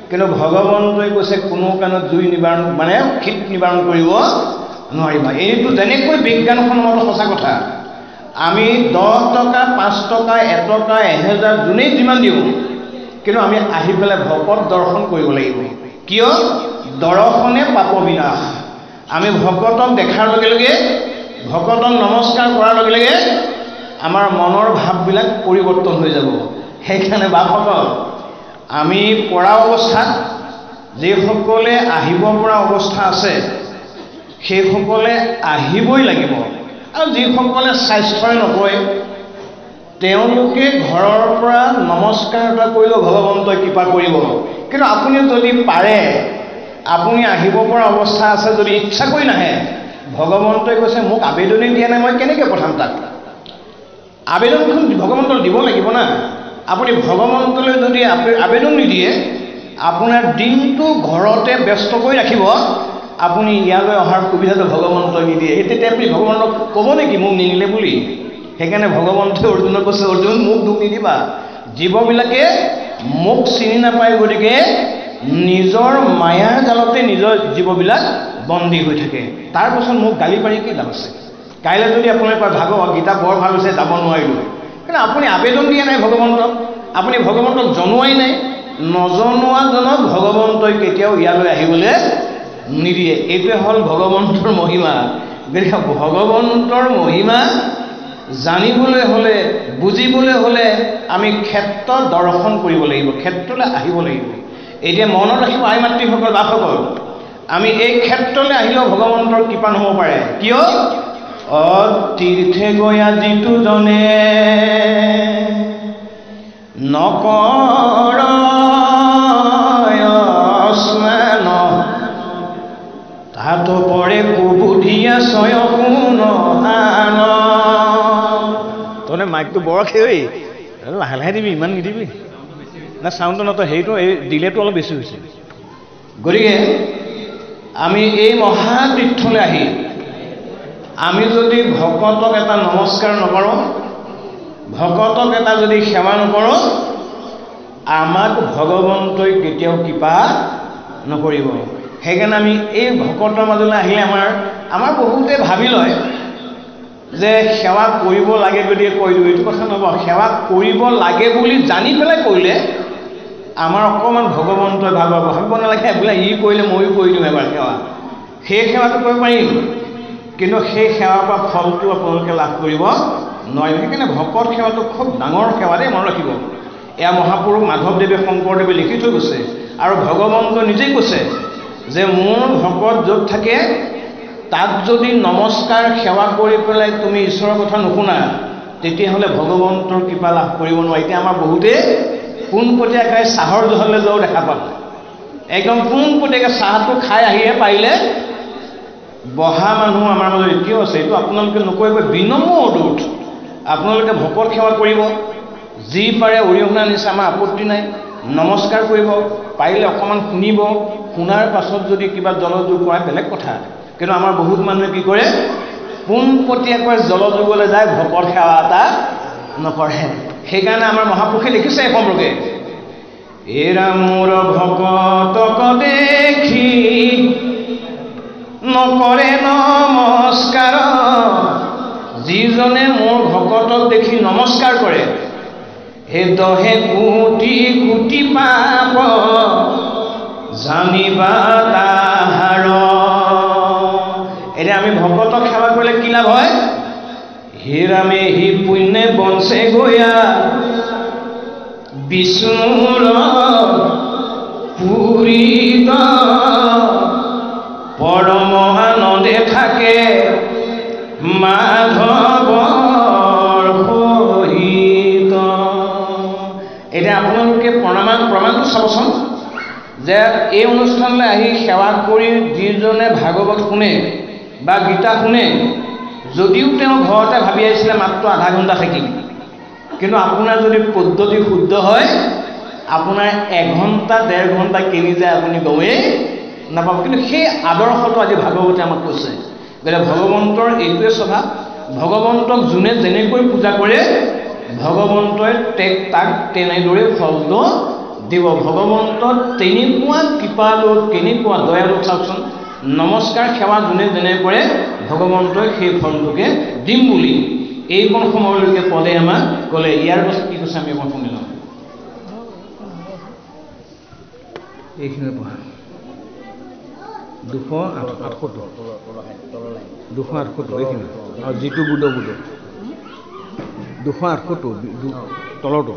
কিন্তু ভগৱন্তই কৈছে কোনো কাৰণত জুই নিবাৰণ মানে শীত নিবাৰণ কৰিব নোৱাৰিবা। এইটো যেনেকৈ বিজ্ঞানসন্মত সঁচা কথা। আমি 10 টকা 5 টকা 1 টকা 1000 যোনেই যিমান দিওঁ, কিন্তু আমি আহি পেলাই ভকত দৰ্শন কৰিব লাগিব। কিয়? দৰ্শনে পাপ বিনাশ। আমি ভকতক দেখাৰ লগে লগে, ভকতক নমস্কাৰ কৰাৰ লগে লগে আমাৰ মনৰ ভাৱবিলাক পৰিৱৰ্তন হৈ যাব। সেইকাৰণে বাপসকল, আমি পৰা অৱস্থাত যিসকলে আহিব পৰা অৱস্থা আছে সেইসকলে আহিবই লাগিব। আৰু যিসকলে স্বাস্থ্যই নকৰে তেওঁলোকে ঘৰৰ পৰা নমস্কাৰ এটা কৰিলেও ভগৱন্তই কৃপা কৰিব। কিন্তু আপুনি যদি পাৰে, আপুনি আহিব পৰা অৱস্থা আছে, যদি ইচ্ছা কৰি নাহে, ভগৱন্তই কৈছে মোক আবেদনেই দিয়া নাই, মই কেনেকৈ পঠাম তাক? আবেদনখন ভগৱন্তক দিব লাগিব না। আপুনি ভগৱন্তলৈ যদি আবেদন নিদিয়ে, আপোনাৰ দিনটো ঘৰতে ব্যস্ত কৰি ৰাখিব, আপুনি ইয়ালৈ অহাৰ সুবিধাটো ভগৱন্তই নিদিয়ে। এই তেতিয়া আপুনি ভগৱন্তক ক'ব নেকি মোক নিনিলে বুলি? সেইকাৰণে ভগৱন্তই অৰ্জুনক কৈছে, অৰ্জুন মোক দুখ নিদিবা। জীৱবিলাকে মোক চিনি নাপায়, গতিকে নিজৰ মায়াৰ জালতে নিজৰ জীৱবিলাক বন্দী হৈ থাকে। তাৰপাছত মোক গালি পাৰি কি লাভ আছে? কাইলৈ যদি আপোনাৰ পৰা ভাগৱত গীতা বৰ ভাল হৈছে, যাব নোৱাৰিলোঁ, কিন্তু আপুনি আবেদন দিয়া নাই ভগৱন্তক, আপুনি ভগৱন্তক জনোৱাই নাই। নজনোৱাজনক ভগৱন্তই কেতিয়াও ইয়ালৈ আহিবলৈ নিদিয়ে। এইটোৱে হ'ল ভগৱন্তৰ মহিমা। গতিকে ভগৱন্তৰ মহিমা জানিবলৈ হ'লে, বুজিবলৈ হ'লে আমি ক্ষেত্ৰ দৰ্শন কৰিব লাগিব, ক্ষেত্ৰলৈ আহিব লাগিব। এতিয়া মনত ৰাখিব আই মাতৃসকল, বাপসকল, আমি এই ক্ষেত্ৰলৈ আহিলেও ভগৱন্তৰ কৃপা নহ'ব পাৰে। কিয়? তীৰ্থে গয়া যিটো জনে নকৰ স্নান, তাত পৰে কুবুধিয়া ছয় কোন আন। তহঁতে মাইকটো বৰকে ঐ, লাহে লাহে দিবি, ইমান নিদিবি না। চাউণ্ডটো নতয়, সেইটো এই দিলেতো অলপ বেছি হৈছে। গতিকে আমি এই মহাতীৰ্থলৈ আহি আমি যদি ভকতক এটা নমস্কাৰ নকৰোঁ, ভকতক এটা যদি সেৱা নকৰোঁ, আমাক ভগৱন্তই কেতিয়াও কৃপা নকৰিব। সেইকাৰণে আমি এই ভকতৰ মাজলৈ আহিলে আমাৰ বহুতে ভাবি লয় যে সেৱা কৰিব লাগে গতিকে কৰি দিওঁ। এইটো কথা নহ'ব। সেৱা কৰিব লাগে বুলি জানি পেলাই কৰিলে আমাৰ অকণমান ভগৱন্তই ভাবিব নালাগে বোলে ই কৰিলে ময়ো কৰি দিওঁ এবাৰ সেৱা। সেই সেৱাটো কৰিব পাৰিম, কিন্তু সেই সেৱাৰ পৰা ফলটো আপোনালোকে লাভ কৰিব নোৱাৰিব। সেইকাৰণে ভকত সেৱাটো খুব ডাঙৰ সেৱা দেই, মনত ৰাখিব। এয়া মহাপুৰুষ মাধৱদেৱে শংকৰদেৱে লিখি থৈ গৈছে, আৰু ভগৱন্ত নিজেই কৈছে যে মোৰ ভকত য'ত থাকে তাত যদি নমস্কাৰ সেৱা কৰি পেলাই তুমি ঈশ্বৰৰ কথা নুশুনা, তেতিয়াহ'লে ভগৱন্তৰ কৃপা লাভ কৰিব নোৱাৰি। এতিয়া আমাৰ বহুতে পোনপটীয়াকৈ চাহৰ জহলৈ যোৱাও দেখা পাব। একদম পোনপটীয়াকৈ চাহটো খাই আহিয়ে পাৰিলে বহা মানুহ আমাৰ মাজত এতিয়াও আছে। এইটো আপোনালোকে নকৰিব, বিনম্ৰ অনুৰোধ। আপোনালোকে ভকত সেৱা কৰিব, যি পাৰে অৰিহণা নিছে আমাৰ আপত্তি নাই, নমস্কাৰ কৰিব, পাৰিলে অকণমান শুনিব, শুনাৰ পাছত যদি কিবা জলযোগ কৰে বেলেগ কথা। কিন্তু আমাৰ বহুত মানুহে কি কৰে, পোনপটীয়াকৈ জলযোগলৈ যায়, ভকত সেৱা এটা নকৰে। সেইকাৰণে আমাৰ মহাপুৰুষে লিখিছে সম্পৰ্কে, এৰা মোৰ ভকতক দেখি নকৰে নমস্কাৰ, যিজনে মোৰ ভকতক দেখি নমস্কাৰ কৰে হে দহে কোটি কোটি পাপ জানিবা তাহাৰ। এতিয়া আমি ভকতক সেৱা কৰিলে কি লাভ হয়? হিৰামে হি পুণ্যে বঞ্চে গয়া বিষ্ণুৰ পুৰীত পৰম আনন্দে থাকে মাধৱৰ সহিত। এতিয়া আপোনালোকে প্ৰমাণটো চাবচোন যে এই অনুষ্ঠানলৈ আহি সেৱা কৰি যিজনে ভাগৱত শুনে বা গীতা শুনে, যদিও তেওঁ ঘৰতে ভাবি আহিছিলে মাত্ৰ আধা ঘণ্টা থাকিম, কিন্তু আপোনাৰ যদি পদ্ধতি শুদ্ধ হয় আপোনাৰ 1 ঘণ্টা 1.5 ঘণ্টা কেনি যায় আপুনি গমেই নাপাব। কিন্তু সেই আদৰ্শটো আজি ভাগৱতে আমাক কৈছে, গতিকে ভগৱন্তৰ এইটোৱে স্বভাৱ, ভগৱন্তক যোনে যেনেকৈ পূজা কৰে ভগৱন্তই তাক তেনেদৰে ফলটো দিব। ভগৱন্ত তেনেকুৱা কৃপালু, কেনেকুৱা দয়ালু চাওকচোন। নমস্কাৰ সেৱা যোনে যেনে কৰে ভগৱন্তই সেই ফলটোকে দিম বুলি এইকণ সময়লৈকে পদে আমাক ক'লে। ইয়াৰ পাছত কি কৈছে আমি অকণ শুনি লওঁ। এইখিনি পঢ়া 278 এইখিনি আৰু যিটো বুধ 278 তলৰটো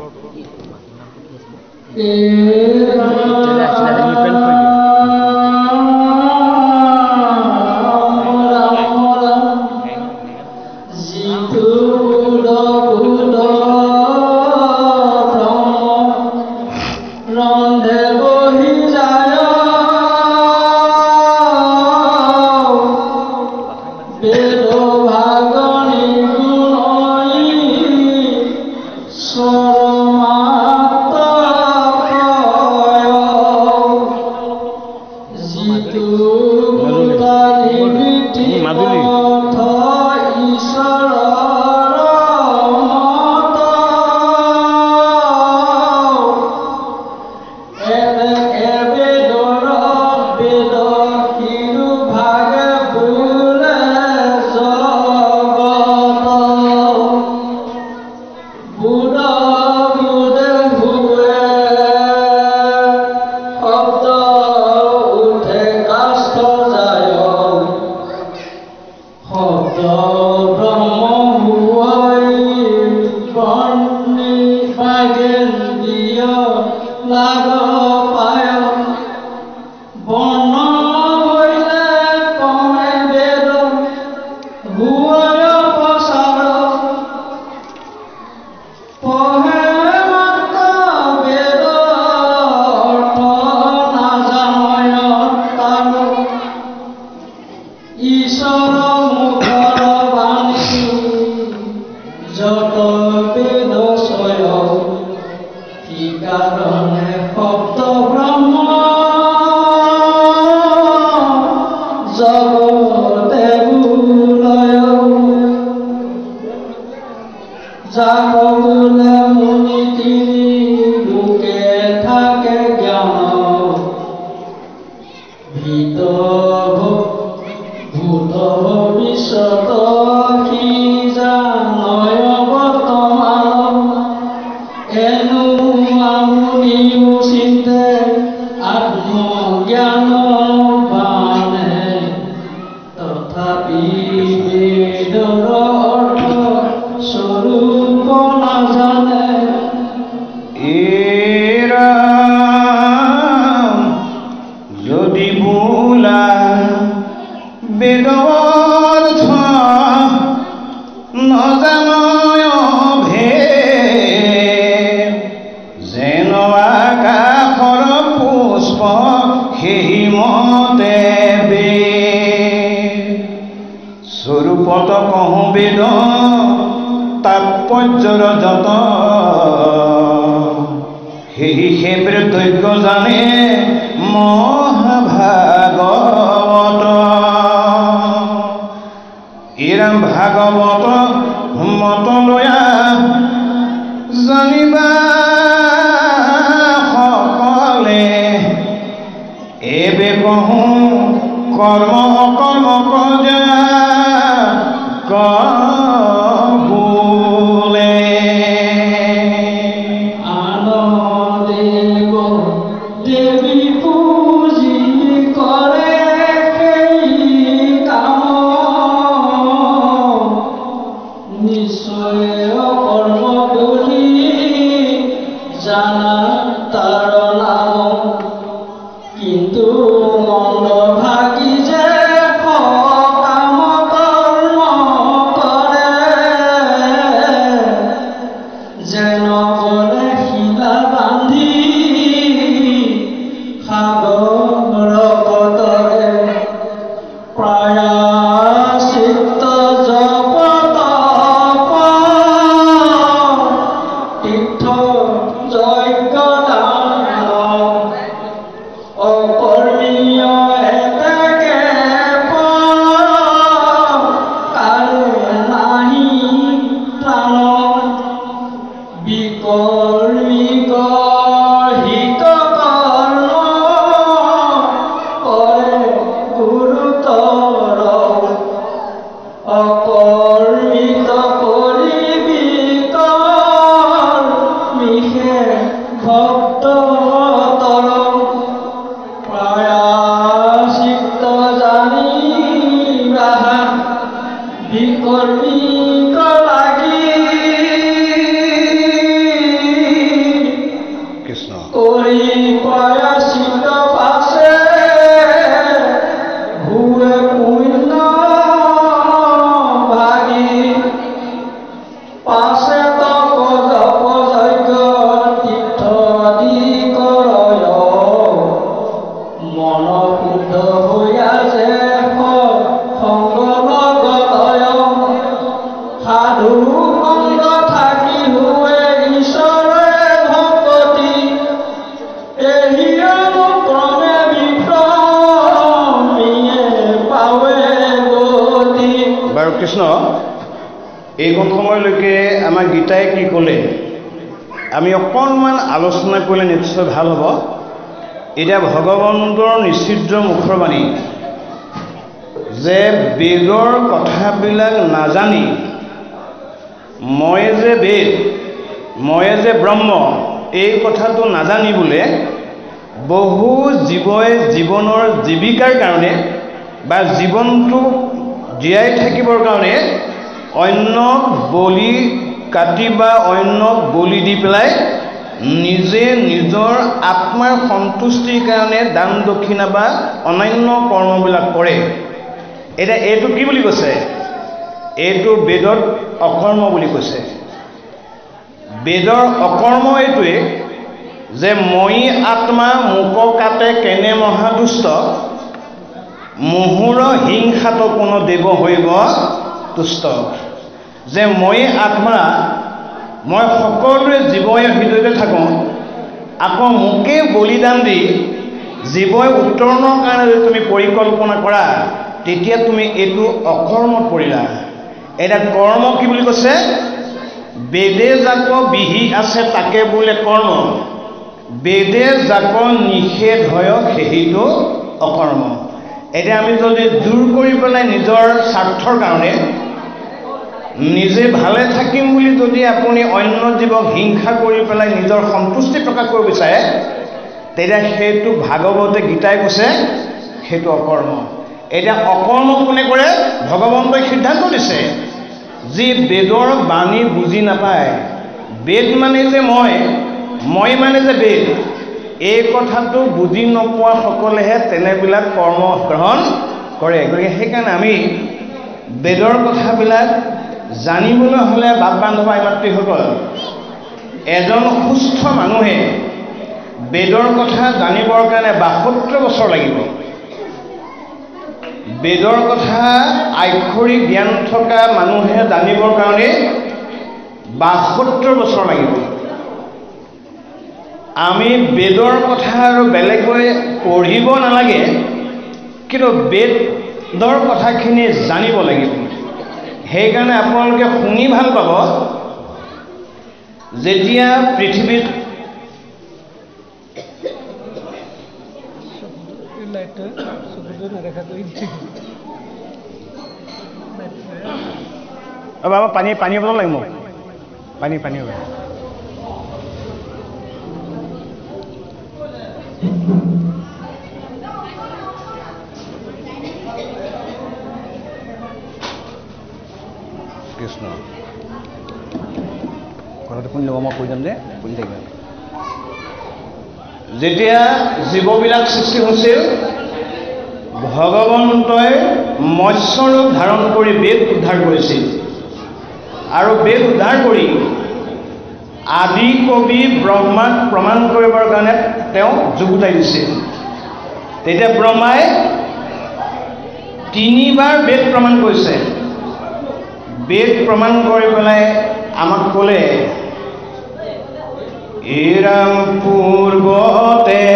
তাৎপৰ্যৰ যত সেই দৈজ্ঞ জানে মহাভাগৱত ইৰাম ভাগৱত মত লয়া জানিবা সকলে এবে কহো কৰ্ম অকৰ্ম কজা কবুলে আনন্দেব দেৱী পূজি কৰে সেই কাম নিশ্চয় কৰ্ম বুলি জানা তাৰ নাম কিন্তু মন্দ ভাগি যে কাম কৰ্ম কৰে যেন বলে শিলা বান্ধি সাগৰ পতৰে প্ৰায়শ্চিত্ত জপ তপ তীৰ্থ যজ্ঞ দান অকৰ্মীয় এতেকে কালে নাহি প্ৰাণ বিকৰ্মীক হিত কৰ্ম কৰে গুৰুতৰ অকৰ্মিত কৰি বিকৰ্মীহে ভক্ত প্ৰায়শ্চিত্ত জানি ৰাহা বিকৰ্মীক লাগি কৃষ্ণ কৰি প্ৰায়শ্চিত্ত পাছে ভুৱে পুণ্য ভাগি পাছে তপ জপ যজ্ঞ তীৰ্থ আদি কৰয় মন শুদ্ধ হৈয়া যে সংগ লগলয় সাধু সংগ থাকি হুৱে ঈশ্বৰে ভকতি এহি অনুক্ৰমে বিক্ৰমীয়ে পাৱে গতি। বাৰু কৃষ্ণ এইকণ সময়লৈকে আমাৰ গীতাই কি ক'লে আমি অকণমান আলোচনা কৰিলে নিশ্চয় ভাল হ'ব। এতিয়া ভগৱন্তৰ নিশ্চিদ্ৰ মুখৰ বাণী যে বেদৰ কথাবিলাক নাজানি মই যে বেদ মই যে ব্ৰহ্ম এই কথাটো নাজানি বোলে বহু জীৱই জীৱনৰ জীৱিকাৰ কাৰণে বা জীৱনটো জীয়াই থাকিবৰ কাৰণে অন্য বলি কাটি বা অন্য বলি দি পেলাই নিজে নিজৰ আত্মাৰ সন্তুষ্টিৰ কাৰণে দান দক্ষিণা বা অন্যান্য কৰ্মবিলাক কৰে। এতিয়া এইটো কি বুলি কৈছে? এইটো বেদত অকৰ্ম বুলি কৈছে। বেদৰ অকৰ্ম এইটোৱে যে মই আত্মা মোক কাটে কেনে মহাদুষ্ট মুহুৰ হিংসাত কোনো দেৱ হৈব তুষ্ট। যে মই আত্মা মই সকলোৱে জীৱই হৃদয়তে থাকোঁ আকৌ মোকে বলিদান দি জীৱই উত্তৰণৰ কাৰণে যদি তুমি পৰিকল্পনা কৰা তেতিয়া তুমি এইটো অকৰ্মত পৰিলা। এটা কৰ্ম কি বুলি কৈছে? বেদে যাক বিহি আছে তাকে বোলে কৰ্ম বেদে যাক নিষেধ হয় সেইটো অকৰ্ম। এতিয়া আমি যদি দূৰ কৰি পেলাই নিজৰ স্বাৰ্থৰ কাৰণে নিজে ভালে থাকিম বুলি যদি আপুনি অন্য জীৱক হিংসা কৰি পেলাই নিজৰ সন্তুষ্টি প্ৰকাশ কৰিব বিচাৰে তেতিয়া সেইটো ভাগৱতে গীতাই কৈছে সেইটো অকৰ্ম। এতিয়া অকৰ্ম কোনে কৰে? ভগৱন্তই সিদ্ধান্ত দিছে যি বেদৰ বাণী বুজি নাপায় বেদ মানে যে মই মানে যে বেদ এই কথাটো বুজি নোপোৱা সকলেহে তেনেবিলাক কৰ্ম গ্ৰহণ কৰে। গতিকে সেইকাৰণে আমি বেদৰ কথাবিলাক জানিবলৈ হ'লে বাপ বান্ধৱা মাতৃসকল এজন সুস্থ মানুহে বেদৰ কথা জানিবৰ কাৰণে ৭২ বছৰ লাগিব। বেদৰ কথা আক্ষৰিক জ্ঞান থকা মানুহে জানিবৰ কাৰণে 72 বছৰ লাগিব। আমি বেদৰ কথা আৰু বেলেগকৈ পঢ়িব নালাগে, কিন্তু বেদৰ কথাখিনি জানিব লাগিব। সেইকাৰণে আপোনালোকে শুনি ভাল পাব, যেতিয়া পৃথিৱীত বাবা পানী বটল লাগিব মোক, পানী হ'ব। কৃষ্ণ কথাটো শুনি ল'ব, মই কৈ যাম যে শুনি থাকিব। যেতিয়া জীৱবিলাক সৃষ্টি হৈছিল, ভগৱন্তই মৎস্য ৰূপ ধাৰণ কৰি বেদ উদ্ধাৰ কৰিছিল, আৰু বেদ উদ্ধাৰ কৰি আদি কবি ব্ৰহ্মাক প্ৰমাণ কৰিবৰ কাৰণে তেওঁ যুগুতাই দিছিল। তেতিয়া ব্ৰহ্মাই 3 বাৰ বেদ প্ৰমাণ কৰিছে। বেদ প্ৰমাণ কৰি পেলাই আমাক ক'লে, এৰাম পূৰ্বতে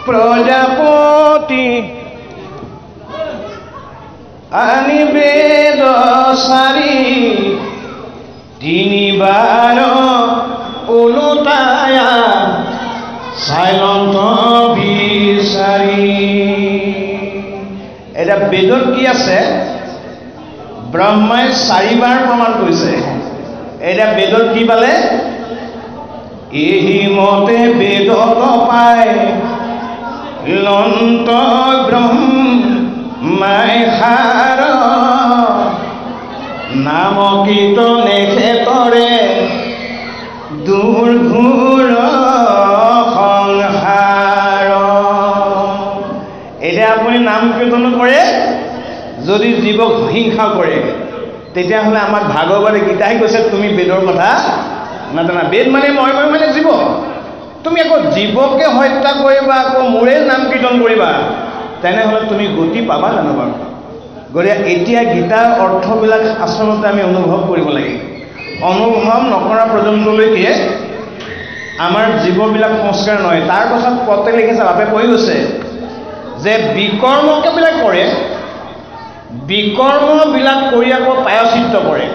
প্ৰজাপতি আনি বেদ সাৰি 3 বাৰ ওলোটায়া চাইলন্ত বিচাৰি। এতিয়া বেদত কি আছে? ব্ৰহ্মাই 4 বাৰ প্ৰমাণ কৰিছে। এতিয়া বেদত কি পালে? এই মতে বেদত পায় লন্ত ব্ৰহ্মাই সাৰ নাম কীৰ্তনে ক্ষেত্ৰে দুৰ্ঘোৰ সংসাৰ। এতিয়া আপুনি নাম কীৰ্তন কৰে, যদি জীৱক হিংসা কৰে, তেতিয়াহ'লে আমাক ভাগৱতে গীতাই কৈছে তুমি বেদৰ কথা নাজানা। বেদ মানে মই মানে জীৱ। তুমি আকৌ জীৱকে হত্যা কৰিবা, আকৌ মোৰে নাম কীৰ্তন কৰিবা, তেনেহ'লে তুমি গতি পাবা জানো বাৰু? গতিকে এতিয়া গীতাৰ অৰ্থবিলাক আচলতে আমি অনুভৱ কৰিব লাগে। অনুভৱ নকৰা পৰ্যন্তলৈকে আমাৰ জীৱবিলাক সংস্কাৰ নহয়। তাৰ পাছত পতে লিখিছে, বাপে কৈ গৈছে যে বিকৰ্মবিলাক কৰে, বিকৰ্মবিলাক কৰি আকৌ প্ৰায়শ্চিত্ত কৰে।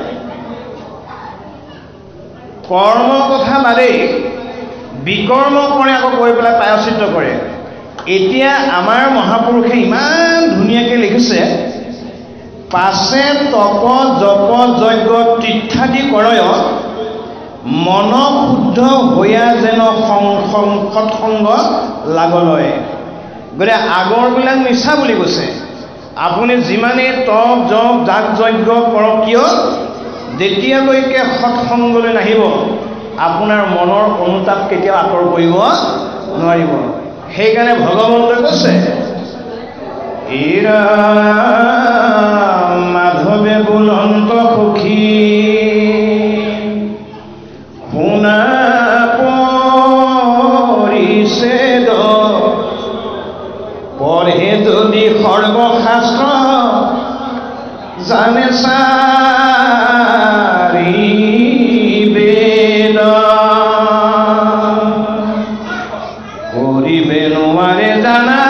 কৰ্ম কথা বাদেই বিকৰ্ম কৰে, আকৌ কৰি পেলাই প্ৰায়শ্চিত্ত কৰে। এতিয়া আমাৰ মহাপুৰুষে ইমান ধুনীয়াকৈ লিখিছে, পাছে তপ জপ যজ্ঞ তীৰ্থাদি কৰয় মন শুদ্ধ হৈয়া যেন সৎসংগ লাগলয়। গতিকে আগৰবিলাক মিছা বুলি কৈছে। আপুনি যিমানেই তপ জপ যাগ যজ্ঞ কৰক কিয়, যেতিয়ালৈকে সৎসংগলৈ নাহিব, আপোনাৰ মনৰ অনুতাপ কেতিয়াও আঁতৰ কৰিব নোৱাৰিব। সেইকাৰণে ভগৱন্তই কৈছে, এৰা মাধৱে বুলন্ত সখী শুনা পৰিছেদ পঢ়ে যদি সৰ্বশাস্ত্ৰ জানে চাৰি বেদ কৰিবে নোৱাৰে জানা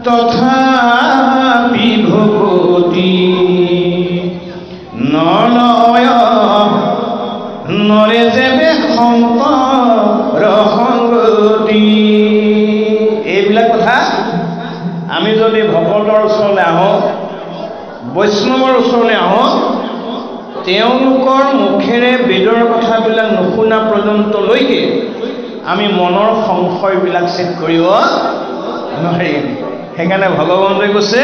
তথাপি ভগতি নলয় নৰে যেবে সংকৰ সংগতি। এইবিলাক কথা আমি যদি ভকতৰ ওচৰলৈ আহোঁ, বৈষ্ণৱৰ ওচৰলৈ আহোঁ, তেওঁলোকৰ মুখেৰে বেদৰ কথাবিলাক নুশুনা পৰ্যন্তলৈকে আমি মনৰ সংশয়বিলাক ছেদ কৰিব নোৱাৰিম। সেইকাৰণে ভগৱন্তই কৈছে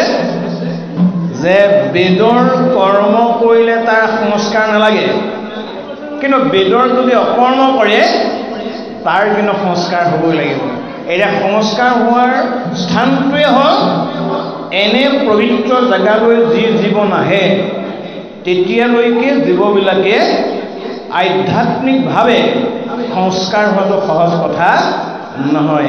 যে বেদৰ কৰ্ম কৰিলে তাৰ সংস্কাৰ নালাগে, কিন্তু বেদৰ যদি অকৰ্ম কৰে তাৰ কিন্তু সংস্কাৰ হ'বই লাগিব। এতিয়া সংস্কাৰ হোৱাৰ স্থানটোৱে হ'ল এনে পবিত্ৰ জেগালৈ যি জীৱ নাহে, তেতিয়ালৈকে জীৱবিলাকে আধ্যাত্মিকভাৱে সংস্কাৰ হোৱাটো সহজ কথা নহয়।